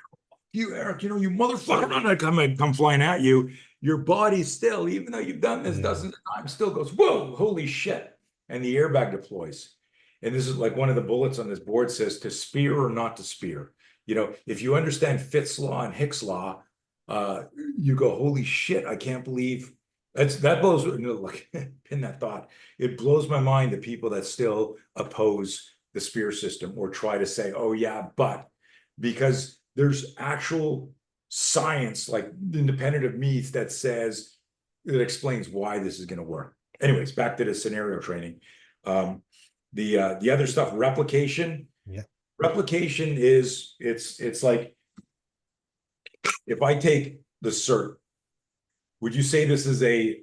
you, Eric, you motherfucker, I'm gonna come flying at you. Your body still, even though you've done this dozens of times, still goes, whoa, holy shit. And the airbag deploys. And this is like one of the bullets on this board says to spear or not to spear. If you understand Fitts law and Hicks law, you go, holy shit, I can't believe that blows, like, pin that thought. It blows my mind that people that still oppose the spear system or try to say, oh yeah, but because there's actual science, like independent of me, that says, it explains why this is going to work. Anyways, back to the scenario training. The other stuff, replication. Yeah. Replication is it's like if I take the CERT, would you say this is a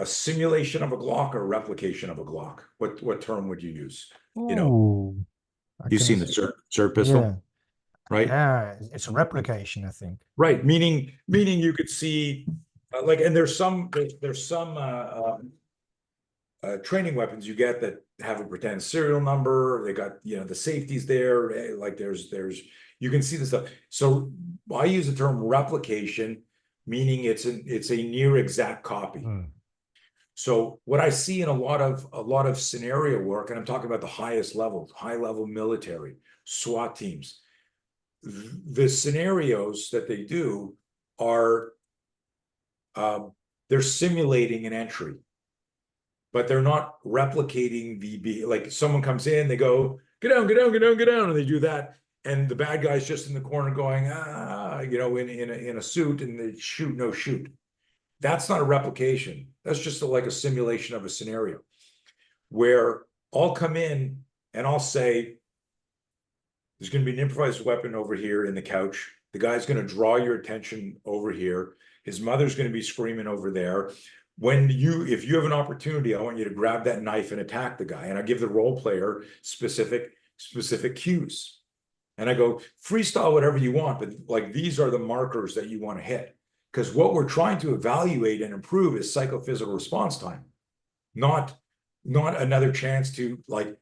simulation of a Glock or a replication of a Glock? What term would you use? You've seen the CERT pistol, yeah. right? Yeah, it's a replication, I think. Right, meaning you could see and there's some training weapons you get that have a pretend serial number. They got the safeties there. Like there's you can see the stuff. So I use the term replication, meaning it's a near exact copy. So what I see in a lot of scenario work, and I'm talking about the highest levels, high level military, SWAT teams, the scenarios that they do are they're simulating an entry, but they're not replicating like someone comes in, they go, get down, get down, get down, get down, and they do that. And the bad guy's just in the corner going, in a suit, and they shoot, no shoot. That's not a replication. That's just like a simulation of a scenario where I'll come in and I'll say, there's going to be an improvised weapon over here in the couch. The guy's going to draw your attention over here. His mother's going to be screaming over there. If you have an opportunity, I want you to grab that knife and attack the guy. And I give the role player specific cues. And I go, freestyle whatever you want, but like these are the markers that you want to hit. Because what we're trying to evaluate and improve is psychophysical response time, not another chance to like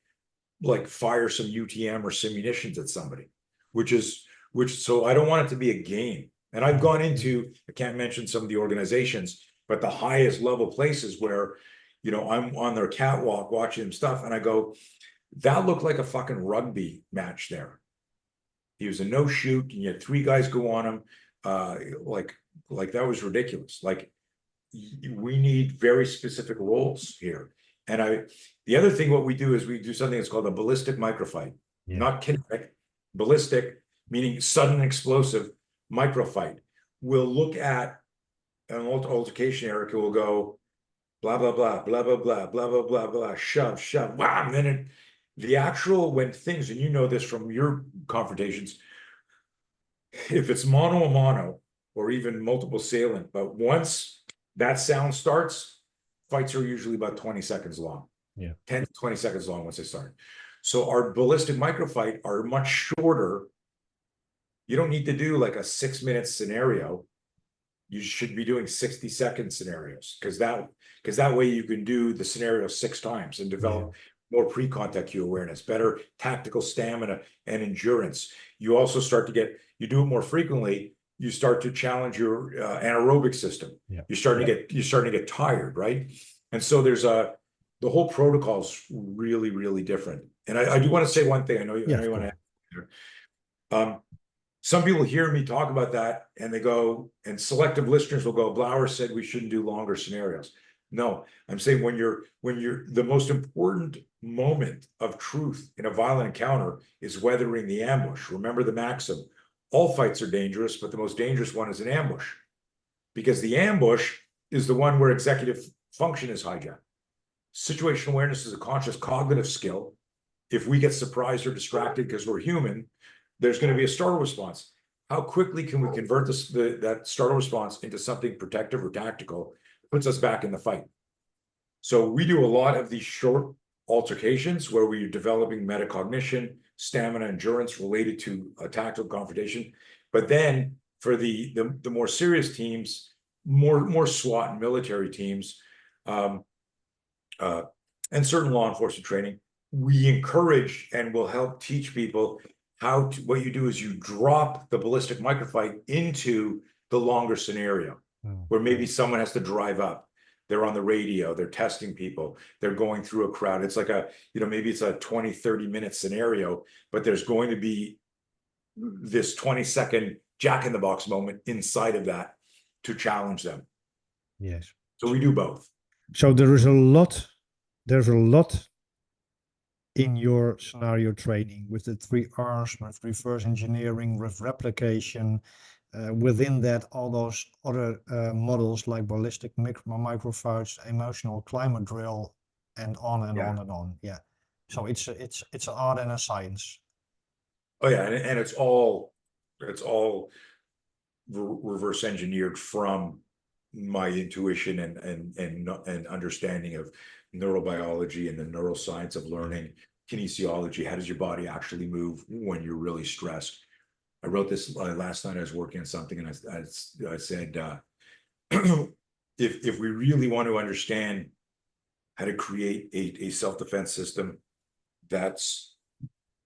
fire some UTM or some munitions at somebody, so I don't want it to be a game. And I've gone into, I can't mention some of the organizations, but the highest level places where, I'm on their catwalk watching them stuff. And I go, that looked like a fucking rugby match there. He was a no shoot and you had 3 guys go on him. Like that was ridiculous. Like we need very specific roles here. And the other thing, what we do is we do something that's called a ballistic microfight, not kinetic, ballistic, meaning sudden explosive microfight. We'll look at an altercation, Erica will go, blah, blah, blah, blah, blah, blah, blah, blah, blah, blah, shove, wow. And then when things, and you know this from your confrontations, if it's mono a mono, or even multiple assailant, but once that sound starts, fights are usually about 20 seconds long. 10 to 20 seconds long once they start. So our ballistic microfight are much shorter. You don't need to do like a 6-minute scenario. You should be doing 60-second scenarios because that way you can do the scenario 6 times and develop more pre-contact cue awareness, better tactical stamina and endurance. You also you do it more frequently. You start to challenge your anaerobic system. You're starting to get tired, right? And so there's the whole protocol is really, really different. And I do want to say one thing. I know you Yeah, want to. Some people hear me talk about that and they go, and selective listeners will go, Blauer said we shouldn't do longer scenarios. No, I'm saying when you're the most important moment of truth in a violent encounter is weathering the ambush. Remember the maxim, all fights are dangerous, but the most dangerous one is an ambush, because the ambush is the one where executive function is hijacked. Situational awareness is a conscious cognitive skill. If we get surprised or distracted because we're human, there's going to be a startle response. How quickly can we convert that startle response into something protective or tactical that puts us back in the fight? So we do a lot of these short altercations where we're developing metacognition, stamina, endurance related to a tactical confrontation. But then for the more serious teams, more SWAT and military teams, and certain law enforcement training, we encourage and will help teach people how to, what you do is you drop the ballistic microfight into the longer scenario where maybe someone has to drive up. They're on the radio, they're testing people, they're going through a crowd. It's like maybe it's a 20, 30-minute scenario, but there's going to be this 20-second jack-in-the-box moment inside of that to challenge them. Yes. So we do both. So there's a lot in your scenario training with the 3 R's, with reverse engineering, with replication. Within that, all those other models like ballistic microfights, emotional climate drill, and on and on and on. Yeah. So it's an art and a science. Oh yeah, and it's all reverse engineered from my intuition and understanding of neurobiology and the neuroscience of learning, kinesiology. How does your body actually move when you're really stressed? I wrote this last night. I was working on something, and I said, if we really want to understand how to create a self-defense system that's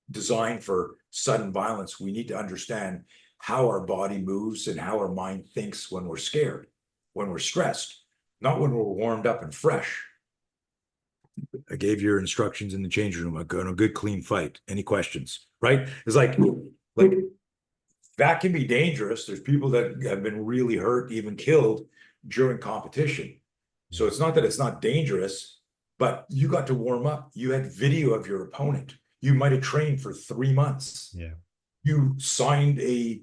designed for sudden violence, we need to understand how our body moves and how our mind thinks when we're scared, when we're stressed, not when we're warmed up and fresh. I gave your instructions in the changing room. I'm going to a good, clean fight. Any questions? Right? It's like that can be dangerous. There's people that have been really hurt, even killed during competition. So it's not that it's not dangerous, but you got to warm up. You had video of your opponent. You might have trained for 3 months. Yeah. You signed a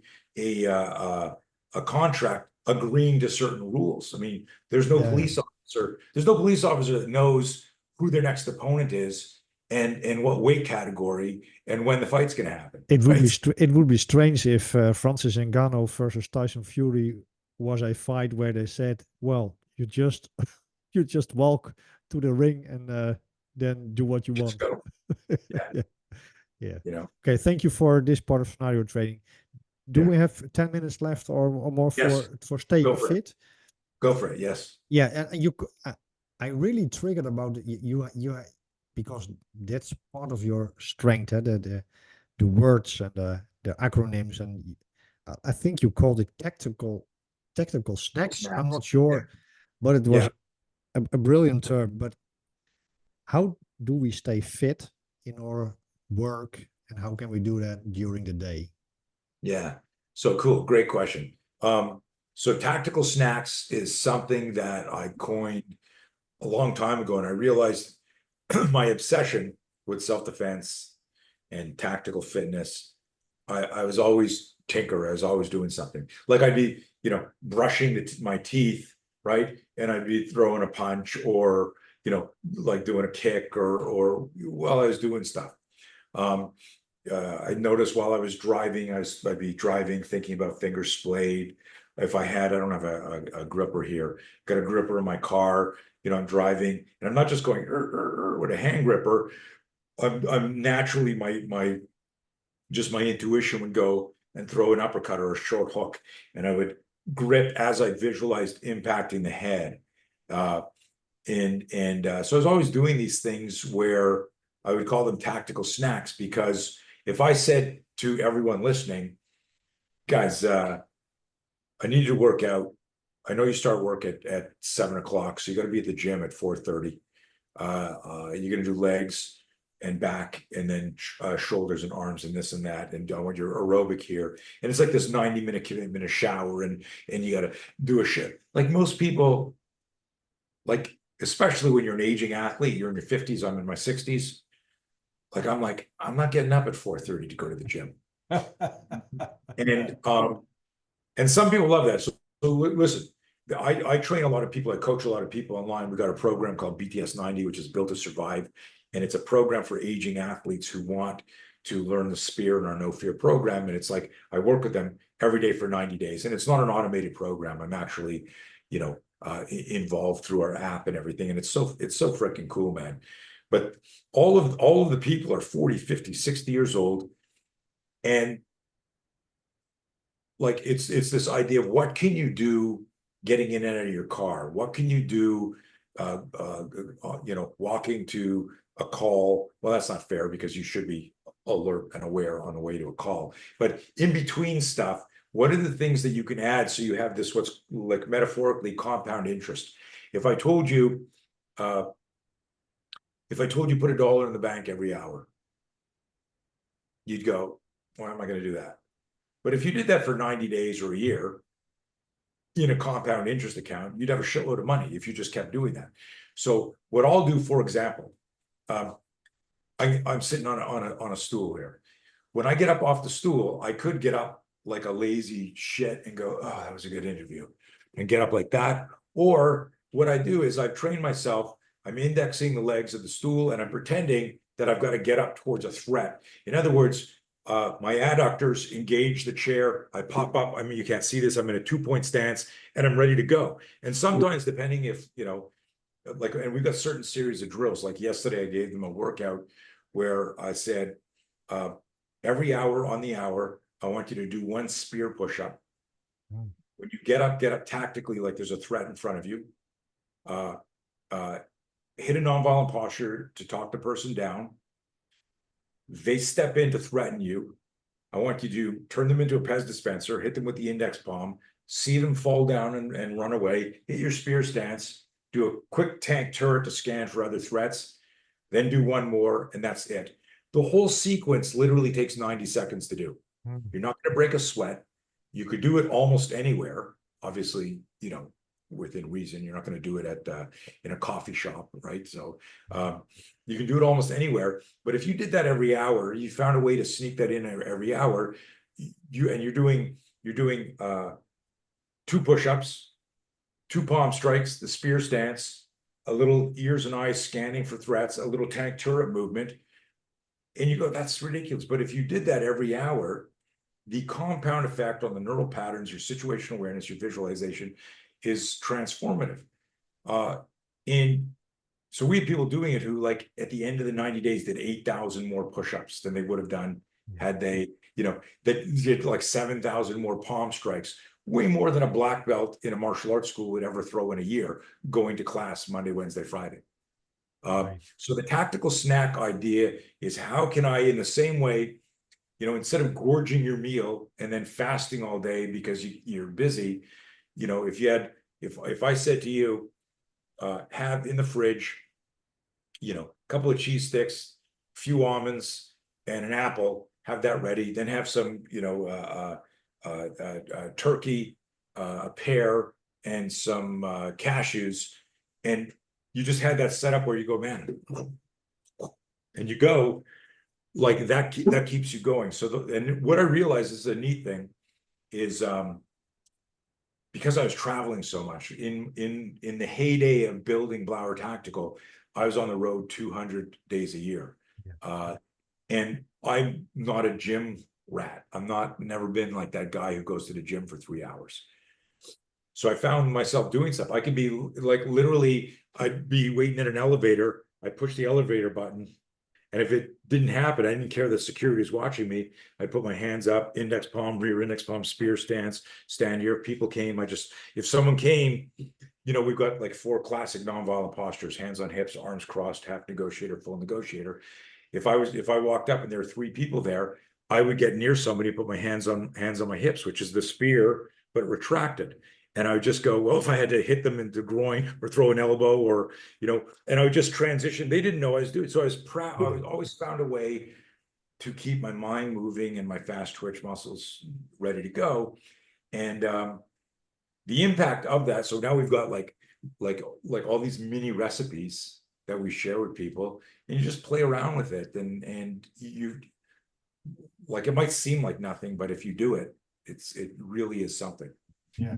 contract agreeing to certain rules. I mean, there's no police officer. There's no police officer that knows who their next opponent is and what weight category and when the fight's going to happen. It would it would be strange if Francis Ngannou versus Tyson Fury was a fight where they said, "Well, you just walk to the ring and then do what you want." Go. Yeah. You know. Okay. Thank you for this part of scenario training. Do we have 10 minutes left or more for staying fit? Go for it. Yes. Yeah, and I really triggered about you because that's part of your strength, the words and the acronyms, and I think you called it tactical snacks. I'm not sure, but it was a brilliant term. But how do we stay fit in our work, and how can we do that during the day? Yeah. So cool. Great question. So tactical snacks is something that I coined a long time ago, and I realized my obsession with self-defense and tactical fitness. I was always tinker. I was always doing something. Like I'd be, brushing my teeth, right? And I'd be throwing a punch or, like doing a kick or while I was doing stuff. I noticed while I was driving, I'd be driving, thinking about finger splayed. If I don't have a gripper here, got a gripper in my car, I'm driving and I'm not just going with a hand gripper. I'm naturally my intuition would go and throw an uppercut or a short hook, and I would grip as I visualized impacting the head. So I was always doing these things where I would call them tactical snacks, because if I said to everyone listening, guys, I need you to work out. I know you start work at 7 o'clock, so you got to be at the gym at 4:30. You're going to do legs and back, and then shoulders and arms and this and that. And I want your aerobic here. And it's like this 90-minute commitment, a shower, and you got to do a shit. Like most people, like, especially when you're an aging athlete, you're in your 50s, I'm in my 60s. I'm not getting up at 4:30 to go to the gym. And some people love that. So listen, I train a lot of people. I coach a lot of people online. We got a program called BTS 90, which is Built to Survive. And it's a program for aging athletes who want to learn the spear in our No Fear program. And it's like, I work with them every day for 90 days. And it's not an automated program. I'm actually, involved through our app and everything. And it's so freaking cool, man. But all of the people are 40, 50, 60 years old. And like, it's this idea of what can you do getting in and out of your car? What can you do, walking to a call? Well, that's not fair because you should be alert and aware on the way to a call. But in between stuff, what are the things that you can add so you have this, what's like metaphorically compound interest? If I told you put $1 in the bank every hour, you'd go, why am I going to do that? But if you did that for 90 days or a year in a compound interest account, you'd have a shitload of money if you just kept doing that. So what I'll do, for example, I'm sitting on a stool here. When I get up off the stool, I could get up like a lazy shit and go, oh, that was a good interview, and get up like that. Or what I do is I've trained myself, I'm indexing the legs of the stool and I'm pretending that I've got to get up towards a threat. In other words, my adductors engage the chair. I pop up. I mean, you can't see this. I'm in a 2-point stance and I'm ready to go. And sometimes, depending if, and we've got certain series of drills. Like yesterday, I gave them a workout where I said, every hour on the hour, I want you to do 1 spear push-up. When you get up tactically, like there's a threat in front of you. Hit a nonviolent posture to talk the person down. They step in to threaten you. I want you to turn them into a Pez dispenser, hit them with the index palm, see them fall down and run away, hit your spear stance, do a quick tank turret to scan for other threats, then do 1 more, and that's it. The whole sequence literally takes 90 seconds to do. You're not going to break a sweat. You could do it almost anywhere, obviously, within reason. You're not going to do it at in a coffee shop, right? So you can do it almost anywhere. But if you did that every hour, you found a way to sneak that in every hour, you're doing 2 push-ups, 2 palm strikes, the spear stance, a little ears and eyes scanning for threats, a little tank turret movement, and you go, that's ridiculous. But if you did that every hour, the compound effect on the neural patterns, your situational awareness, your visualization is transformative. So we have people doing it who, like, at the end of the 90 days did 8,000 more push-ups than they would have done had they, that did like 7,000 more palm strikes, way more than a black belt in a martial arts school would ever throw in a year, going to class Monday, Wednesday, Friday. So the tactical snack idea is, how can I, in the same way, instead of gorging your meal and then fasting all day because you're busy, if I said to you, have in the fridge, a couple of cheese sticks, a few almonds, and an apple, have that ready, then have some, turkey, a pear, and some cashews, and you just had that set up where you go, man, and you go, like that keeps you going. So and what I realized is a neat thing is, because I was traveling so much in the heyday of building Blauer Tactical, I was on the road 200 days a year. And I'm not a gym rat. Never been like that guy who goes to the gym for 3 hours. So I found myself doing stuff. I could be like, literally, I'd be waiting at an elevator. I'd push the elevator button. And if it didn't happen, I didn't care that security was watching me. I put my hands up, index palm, rear index palm, spear stance, stand here. If people came, if someone came, we've got like 4 classic nonviolent postures: hands on hips, arms crossed, half negotiator, full negotiator. If I walked up and there were 3 people there, I would get near somebody, put my hands on my hips, which is the spear, but retracted. And I would just go, well, if I had to hit them in the groin or throw an elbow or, and I would just transition. They didn't know I was doing it. So I was proud. I was always found a way to keep my mind moving and my fast twitch muscles ready to go. And the impact of that. So now we've got like all these mini recipes that we share with people, and you just play around with it. And you like, it might seem like nothing, but if you do it, it really is something. Yeah.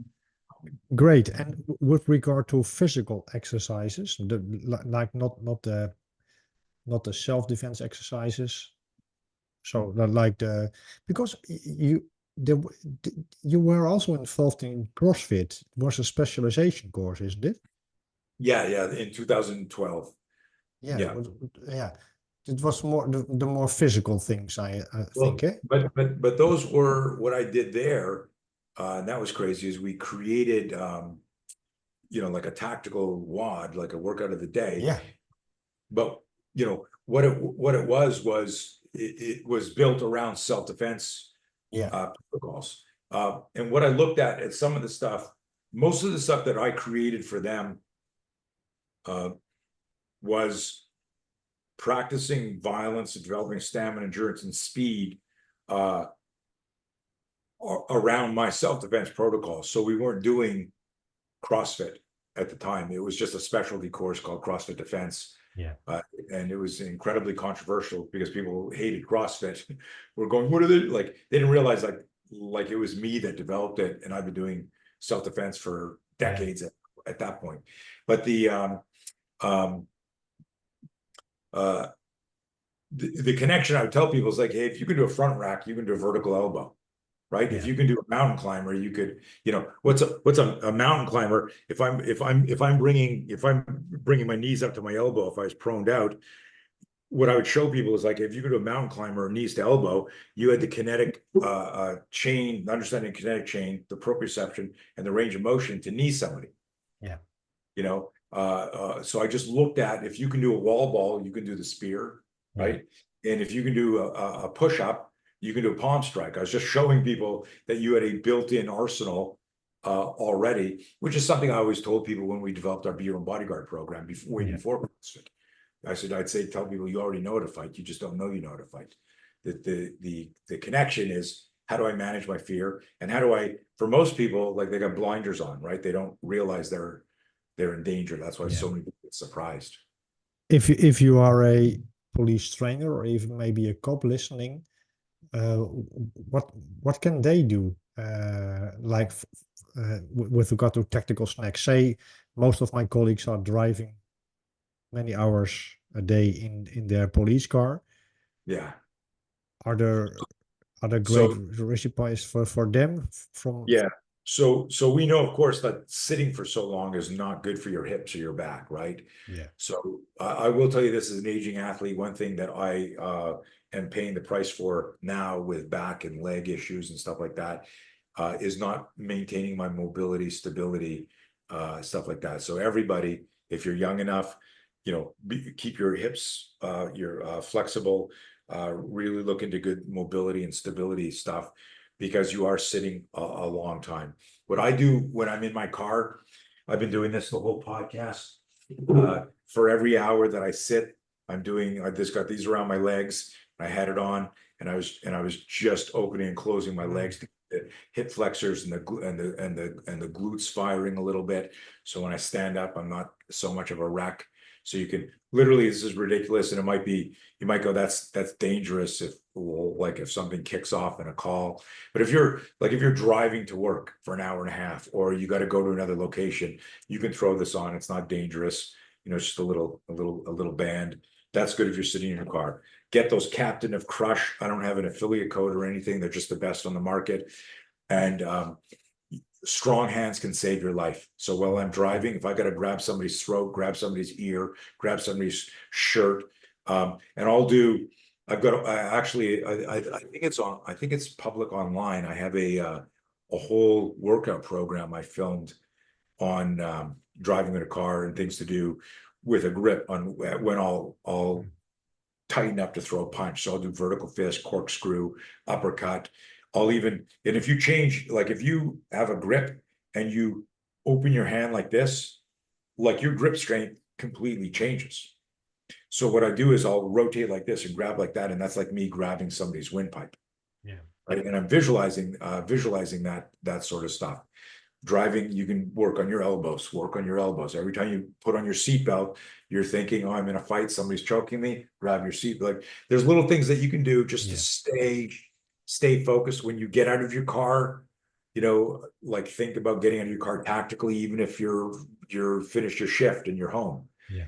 Great. And with regard to physical exercises, like not the self-defense exercises. So like because you were also involved in CrossFit. It was a specialization course, isn't it? Yeah, in 2012. Yeah, Yeah. yeah. It was more the more physical things, I Well, think, eh? but those were what I did there. And that was crazy, is we created like a tactical WOD, like a workout of the day. Yeah. But what it was it was built around self-defense protocols. And what I looked at some of the stuff, most of the stuff that I created for them was practicing violence and developing stamina, endurance, and speed around my self-defense protocol. So we weren't doing CrossFit at the time. It was just a specialty course called CrossFit Defense. Yeah. And it was incredibly controversial because people hated CrossFit. We're going, what are they like? They didn't realize like it was me that developed it, and I've been doing self-defense for decades at that point. But the connection I would tell people is like, hey, if you can do a front rack, you can do a vertical elbow. Right. Yeah. If you can do a mountain climber, you could, what's a mountain climber? If I'm bringing my knees up to my elbow, if I was proned out, what I would show people is like, if you could do a mountain climber, knees to elbow, you had the kinetic chain, understanding kinetic chain, the proprioception, and the range of motion to knee somebody. Yeah. So I just looked at, if you can do a wall ball, you can do the spear, right? And if you can do a push up, you can do a palm strike. I was just showing people that you had a built-in arsenal already, which is something I always told people when we developed our Be Your Own Bodyguard program before CrossFit. I'd say, tell people you already know how to fight. You just don't know you know how to fight. The connection is, how do I manage my fear? And how do I, for most people, like, they got blinders on, right? They don't realize they're in danger. That's why so many people get surprised. If you are a police trainer or even maybe a cop listening, what can they do with regard to tactical snacks? Say most of my colleagues are driving many hours a day in their police car. Yeah. Are there great recipes for them from? Yeah. So we know, of course, that sitting for so long is not good for your hips or your back, right? Yeah. So I will tell you this, as an aging athlete, one thing that I am paying the price for now with back and leg issues and stuff like that is not maintaining my mobility, stability, stuff like that. So everybody, if you're young enough, keep your hips, you're flexible, really look into good mobility and stability stuff, because you are sitting a long time. What I do when I'm in my car, I've been doing this the whole podcast. For every hour that I sit, I just got these around my legs. I had it on, and I was just opening and closing my legs to the hip flexors and the glutes firing a little bit. So when I stand up, I'm not so much of a wreck. So you can literally, this is ridiculous, and you might go, that's dangerous if something kicks off in a call. But if you're driving to work for an hour and a half, or you got to go to another location, you can throw this on. It's not dangerous. It's just a little band. That's good if you're sitting in your car. Get those Captain of Crush. I don't have an affiliate code or anything. They're just the best on the market. And strong hands can save your life. So while I'm driving, if I got to grab somebody's throat, grab somebody's ear, grab somebody's shirt, and I've got actually, I think it's public online. I have a whole workout program I filmed on driving in a car and things to do with a grip on when I'll tighten up to throw a punch. So I'll do vertical fist, corkscrew, uppercut. And if you change, like if you have a grip and you open your hand like this, like your grip strength completely changes. So what I do is I'll rotate like this and grab like that, and that's like me grabbing somebody's windpipe. Yeah. Right. And I'm visualizing that sort of stuff. Driving, you can work on your elbows, Every time you put on your seatbelt, you're thinking, oh, I'm in a fight, somebody's choking me, grab your seat. Like there's little things that you can do just to stay focused when you get out of your car. Like think about getting out of your car tactically, even if you're finished your shift and you're home. Yeah.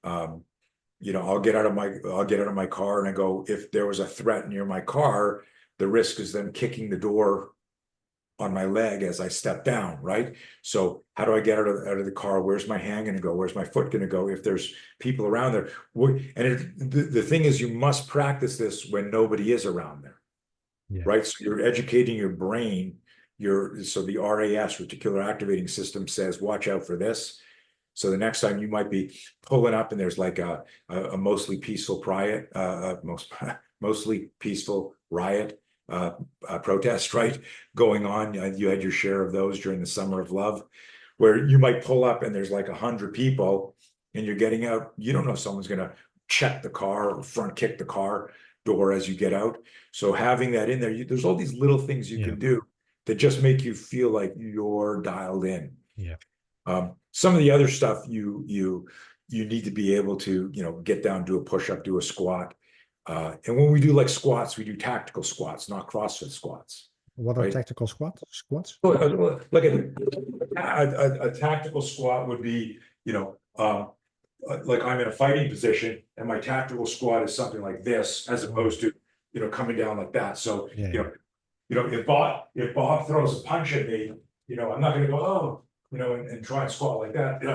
I'll get out of my car and I go, if there was a threat near my car, the risk is them kicking the door on my leg as I step down, right? So how do I get out of the car? Where's my hand going to go? Where's my foot going to go? If there's people around there, and the thing is, you must practice this when nobody is around there, right? So you're educating your brain. So the RAS, reticular activating system, says, watch out for this. So the next time you might be pulling up and there's like a mostly peaceful riot, mostly peaceful riot. Protest, right, going on. You had your share of those during the Summer of Love, where you might pull up and there's like 100 people and you're getting out. You don't know if someone's going to check the car or front kick the car door as you get out. So having that in there, there's all these little things you can do that just make you feel like you're dialed in. Some of the other stuff you need to be able to, get down, do a push-up, do a squat. And when we do like squats, we do tactical squats, not CrossFit squats. What are tactical squats? Like a tactical squat would be, like I'm in a fighting position and my tactical squat is something like this, as opposed to, coming down like that. So, if Bob throws a punch at me, I'm not going to go, oh, and try and squat like that.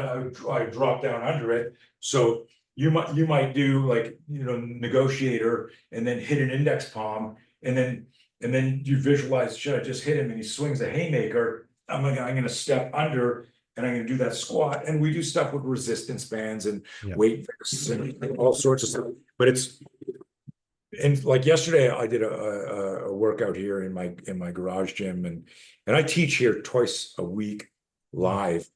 I drop down under it. So you might do like, negotiator and then hit an index palm and then you visualize, should I just hit him and he swings a haymaker? I'm going to step under and I'm going to do that squat. And we do stuff with resistance bands and weight vests and all sorts of stuff. But and like yesterday, I did a workout here in my garage gym, and I teach here twice a week live.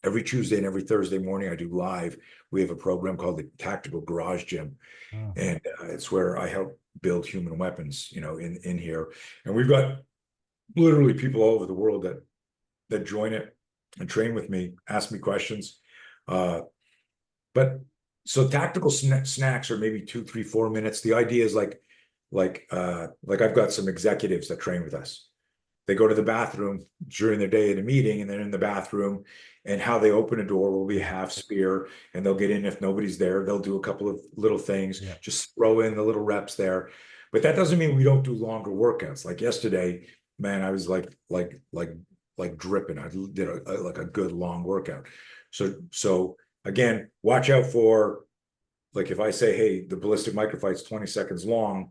Every Tuesday and every Thursday morning, I do live. We have a program called the Tactical Garage Gym, and it's where I help build human weapons, in here. And we've got literally people all over the world that join it and train with me, ask me questions. But so tactical snacks are maybe 2, 3, 4 minutes. The idea is like I've got some executives that train with us. They go to the bathroom during their day at a meeting, and they're in the bathroom, and how they open a door will be a half spear, and they'll get in. If nobody's there, they'll do a couple of little things, just throw in the little reps there. But that doesn't mean we don't do longer workouts. Like yesterday, man, I was like dripping. I did a good long workout. So again, watch out for, like, if I say, hey, the ballistic microfight's 20 seconds long,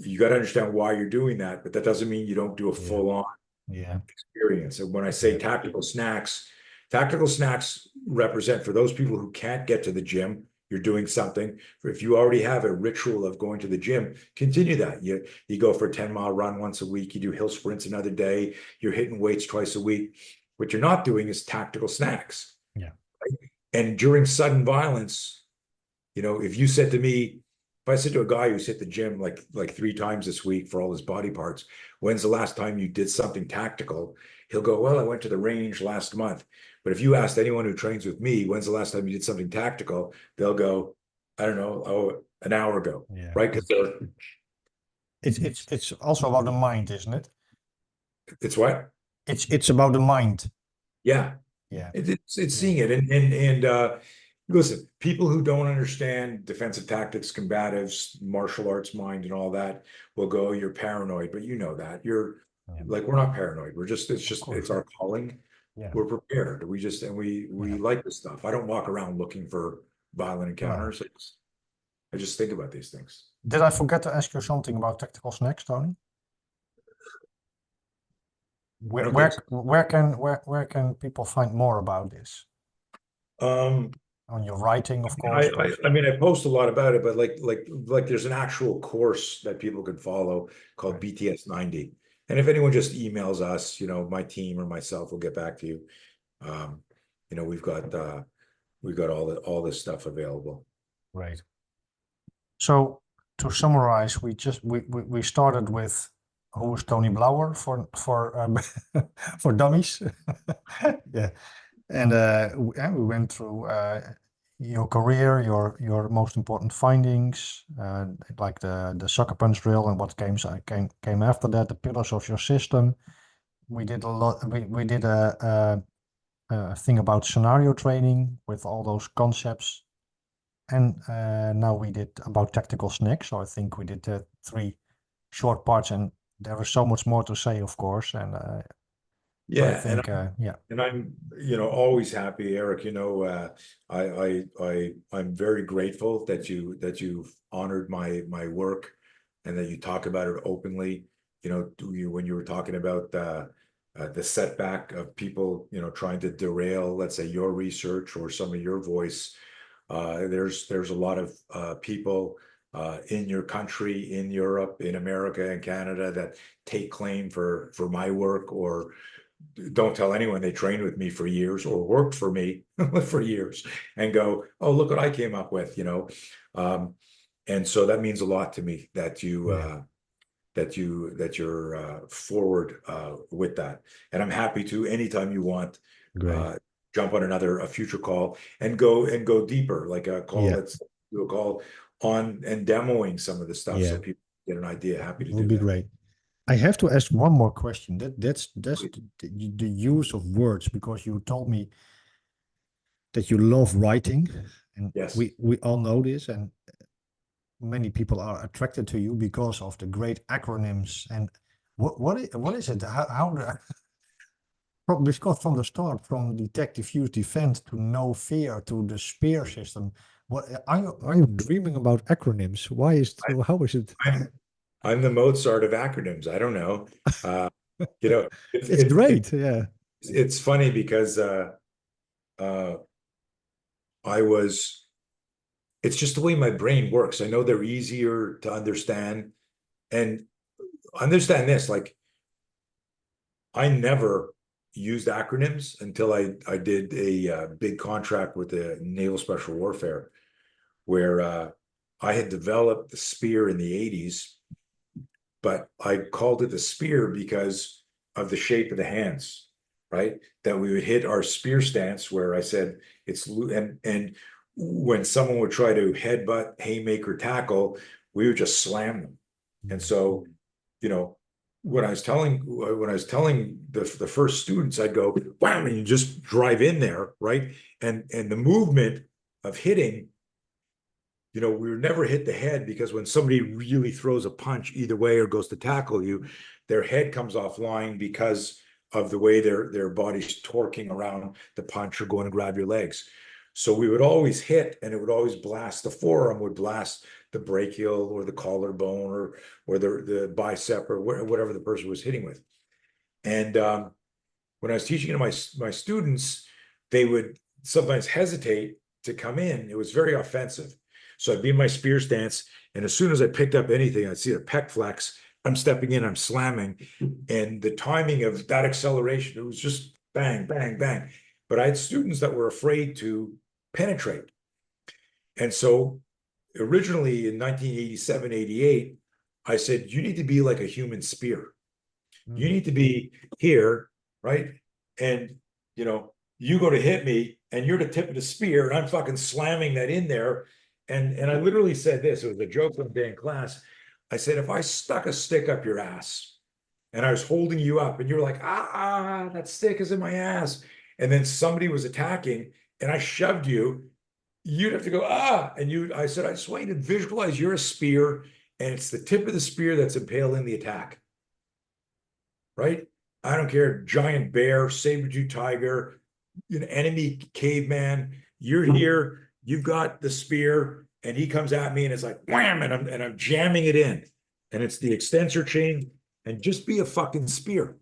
you got to understand why you're doing that, but that doesn't mean you don't do a full-on experience. And when I say tactical snacks represent for those people who can't get to the gym. You're doing something. If you already have a ritual of going to the gym, continue that. You go for a 10-mile run once a week. You do hill sprints another day. You're hitting weights twice a week. What you're not doing is tactical snacks. Yeah. Right? And during sudden violence, if you said to me, if I said to a guy who's hit the gym like 3 times this week for all his body parts, when's the last time you did something tactical? He'll go, well, I went to the range last month. But if you asked anyone who trains with me, when's the last time you did something tactical? They'll go, I don't know, an hour ago, right? Because it's also about the mind, isn't it? It's what? It's about the mind. Yeah. It's seeing it, and listen, people who don't understand defensive tactics, combatives, martial arts mind, and all that will go, you're paranoid, but that you're like, we're not paranoid. It's our calling. We're prepared. We like this stuff. I don't walk around looking for violent encounters. I just think about these things. Did I forget to ask you something about tactical snacks, Tony? Where can people find more about this? On your writing, of course. I post a lot about it, but like there's an actual course that people can follow called BTS 90, And if anyone just emails us, my team or myself will get back to you. We've got all this stuff available. Right. So to summarize, we started with who was Tony Blauer for for dummies. Yeah. And we went through your career, your most important findings, like the sucker punch drill and what came after that, the pillars of your system. We did a lot. We did a thing about scenario training with all those concepts, and now we did about tactical snacks. So I think we did 3 short parts, and there is so much more to say, of course. And but I Yeah, think yeah. and I'm, always happy, Eric. I'm very grateful that you've honored my work and that you talk about it openly. When you were talking about the setback of people, trying to derail, let's say, your research or some of your voice. There's a lot of people in your country, in Europe, in America, and Canada that take claim for my work, or don't tell anyone they trained with me for years or worked for me for years, and go, oh, look what I came up with. And so that means a lot to me that Yeah. you're forward with that. And I'm happy to, anytime you want, Great. jump on a future call and go deeper, like a call. Yeah. Let's do a call on and demoing some of the stuff so Yeah. people get an idea. Happy to Would do be that. great. I have to ask one more question. That's the use of words, because you told me that you love writing, and Yes. we all know this, and many people are attracted to you because of the great acronyms. And what is it? How because from the start, from detect, diffuse, defend to no fear to the spear system. What are you dreaming about acronyms? Why is how is it? I'm the Mozart of acronyms. I don't know. It's great. Yeah. It's funny because I was. It's just the way my brain works. I know they're easier to understand, and understand this. Like, I never used acronyms until I did a big contract with the Naval Special Warfare, where I had developed the spear in the 80s, but I called it the spear because of the shape of the hands, right? That we would hit our spear stance, where I said and when someone would try to headbutt, haymaker, tackle, we would just slam them. And so, when I was telling the first students, I'd go, wow, and you just drive in there, right? And the movement of hitting, we would never hit the head, because when somebody really throws a punch either way or goes to tackle you, their head comes offline because of the way their body's torquing around the punch or going to grab your legs. So we would always hit, and it would always blast. The forearm would blast the brachial or the collarbone or the bicep or whatever the person was hitting with. And when I was teaching to my students, they would sometimes hesitate to come in. It was very offensive. So I'd be in my spear stance, and as soon as I picked up anything, I'd see a pec flex. I'm stepping in, I'm slamming, and the timing of that acceleration, it was just bang, bang, bang. But I had students that were afraid to penetrate. And so originally in 1987, 88, I said, you need to be like a human spear. You need to be here, right? And, you go to hit me, and you're the tip of the spear, and I'm fucking slamming that in there. And I literally said this, it was a joke one day in class. I said, if I stuck a stick up your ass and I was holding you up, and you're like, that stick is in my ass, and then somebody was attacking and I shoved you, you'd have to go, I said, I just want you to visualize you're a spear, and it's the tip of the spear that's impaling the attack. Right? I don't care, giant bear, saber-tooth tiger, enemy caveman, you're here, you've got the spear, and he comes at me, and it's like wham, and I'm jamming it in, and it's the extensor chain, and just be a fucking spear.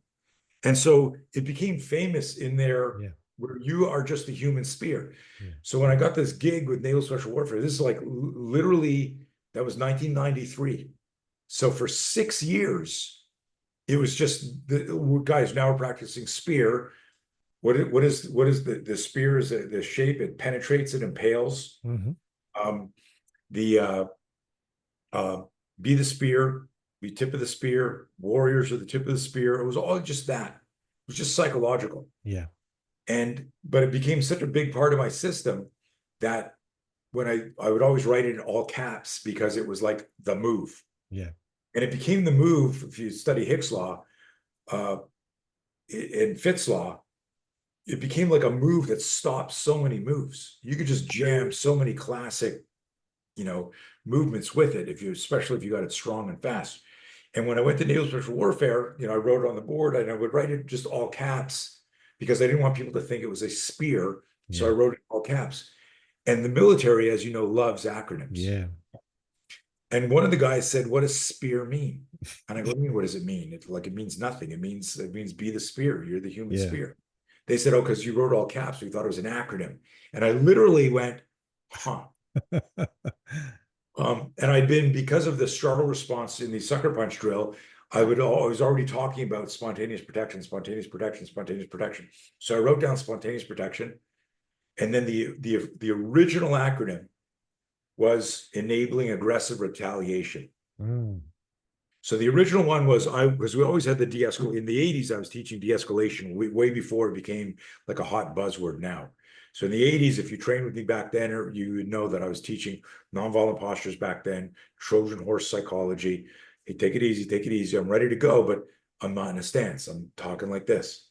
And so it became famous in there, where you are just a human spear. So when I got this gig with Naval Special Warfare, this is like literally, that was 1993. So for 6 years, it was just guys, now we're practicing spear. What is the spear is the shape, it penetrates, it impales. Um, the be the spear, be tip of the spear, warriors are the tip of the spear. It was all just that. It was just psychological. Yeah. But it became such a big part of my system that when I would always write it in all caps because it was like the move. Yeah. And it became the move. If you study Hicks law, in Fitts law, it became like a move that stopped so many moves. You could just jam so many classic, movements with it, especially if you got it strong and fast. And when I went to naval special warfare, I wrote it on the board and I would write it just all caps because I didn't want people to think it was a spear. So I wrote it all caps. And the military, as you know, loves acronyms. Yeah. And one of the guys said, "What does spear mean?" And I go, "What does it mean?" It means nothing. It means be the spear. You're the human spear. They said, "Oh, because you wrote all caps, we thought it was an acronym." And I literally went, huh. And I'd been, because of the startle response in the sucker punch drill, I was already talking about spontaneous protection, spontaneous protection, spontaneous protection. So I wrote down spontaneous protection. And then the original acronym was enabling aggressive retaliation. So the original one was, because we always had the de-escalation. In the 80s, I was teaching de-escalation way before it became like a hot buzzword now. So in the 80s, if you trained with me back then, or you would know that I was teaching nonviolent postures back then, Trojan horse psychology. Hey, take it easy, take it easy. I'm ready to go, but I'm not in a stance. I'm talking like this.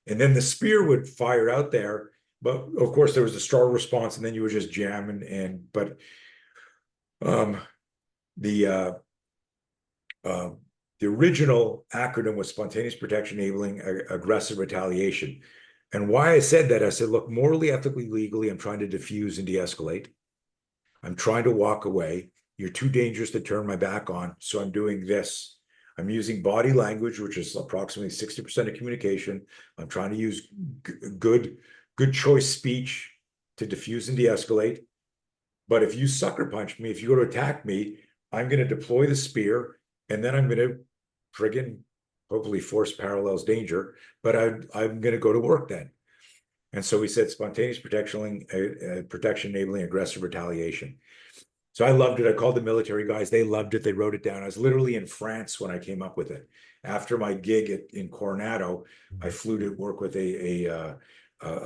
And then the spear would fire out there. But of course, there was the startle response, and then you would just jam but the original acronym was spontaneous protection enabling aggressive retaliation. And why I said that, I said, look, morally, ethically, legally, I'm trying to diffuse and de-escalate. I'm trying to walk away. You're too dangerous to turn my back on. So I'm doing this. I'm using body language, which is approximately 60% of communication. I'm trying to use good choice speech to diffuse and de-escalate. But if you sucker punch me, if you go to attack me, I'm going to deploy the spear, and then I'm going to friggin' hopefully force parallels danger, but I'm going to go to work then. And so we said spontaneous protection enabling aggressive retaliation. So I loved it. I called the military guys. They loved it. They wrote it down. I was literally in France when I came up with it. After my gig in Coronado, I flew to work with a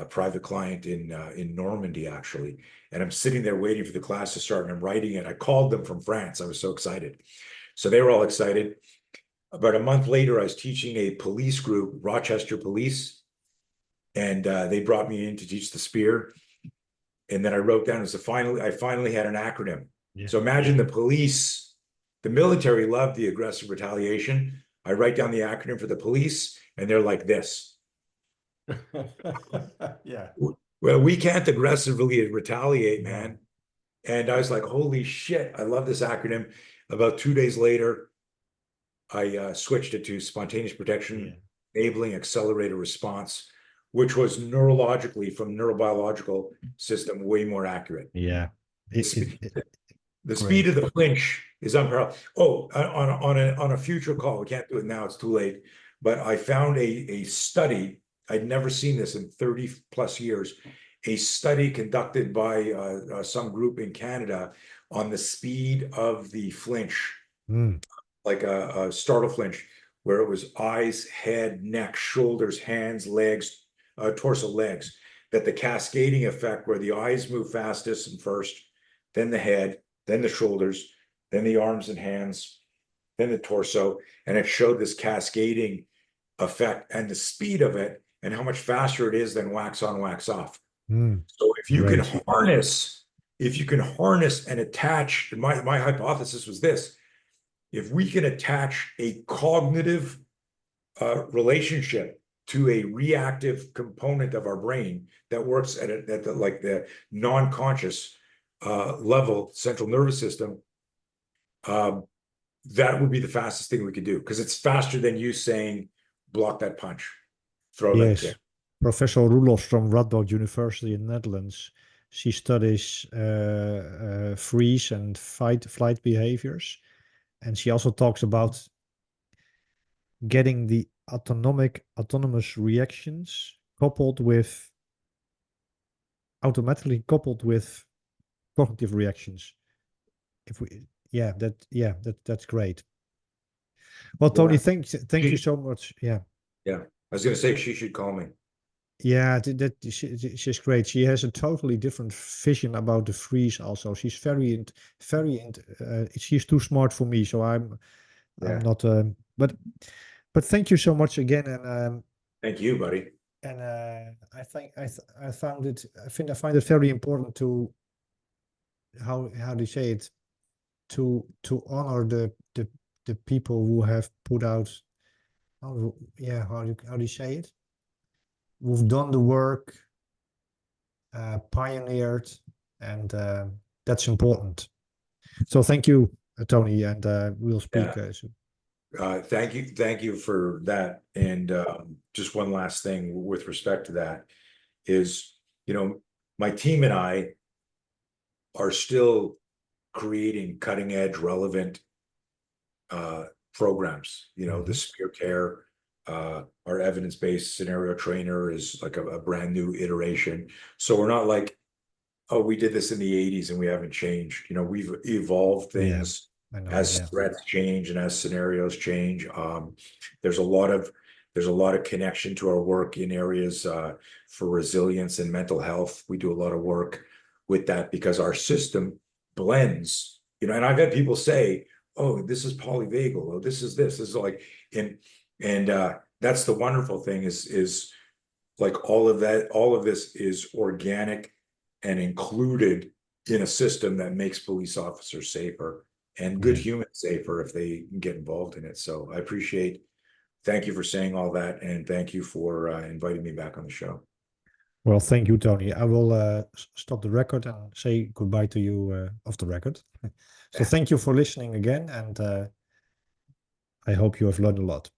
private client in Normandy, actually. And I'm sitting there waiting for the class to start, and I'm writing it. I called them from France. I was so excited. So they were all excited. About a month later, I was teaching a police group, Rochester Police, and they brought me in to teach the spear. And then I wrote down I finally had an acronym. So imagine the military loved the aggressive retaliation. I write down the acronym for the police, and they're like this. Well, we can't aggressively retaliate, man. And I was like, holy shit, I love this acronym. About 2 days later, I switched it to spontaneous protection, enabling accelerated response, which was neurologically, from neurobiological system, way more accurate. The speed of the flinch is unparalleled. Oh, on a future call, we can't do it now, it's too late. But I found a study, I'd never seen this in 30 plus years, a study conducted by some group in Canada on the speed of the flinch, like a startle flinch, where it was eyes, head, neck, shoulders, hands, legs, torso, legs, that the cascading effect where the eyes move fastest and first, then the head, then the shoulders, then the arms and hands, then the torso, and it showed this cascading effect and the speed of it and how much faster it is than wax on, wax off. So if you can harness and attach, my hypothesis was this: if we can attach a cognitive relationship to a reactive component of our brain that works at the non-conscious level, central nervous system, that would be the fastest thing we could do, because it's faster than you saying, block that punch, throw that kick. Professor Roelofs from Radboud University in Netherlands, she studies freeze and flight behaviors. And she also talks about getting the autonomous reactions automatically coupled with cognitive reactions. That's great. Well, Tony, Yeah. thank you so much. Yeah. Yeah. I was gonna say she should call me. Yeah, she's great. She has a totally different vision about the freeze also. She's she's too smart for me, so I'm Yeah. not but thank you so much again, Thank you, buddy. and I think I find it very important to how do you say it, to honor the people who have put out, how do you say it, who've done the work, pioneered, and that's important. So thank you, Tony, and we'll speak Yeah. soon. Thank you for that. And just one last thing with respect to that is, my team and I are still creating cutting edge, relevant programs. The Spear Care, our evidence-based scenario trainer is like a brand new iteration. So we're not like, oh, we did this in the 80s and we haven't changed. We've evolved things I know. as threats change and as scenarios change. There's a lot of connection to our work in areas for resilience and mental health. We do a lot of work with that because our system blends. And I've had people say, "Oh, this is polyvagal. Oh, this is this." This is like, and that's the wonderful thing is like all of this is organic and included in a system that makes police officers safer and good humans safer if they get involved in it. So thank you for saying all that, and thank you for inviting me back on the show. Well, thank you, Tony. I will stop the record and say goodbye to you off the record. So thank you for listening again, and I hope you have learned a lot.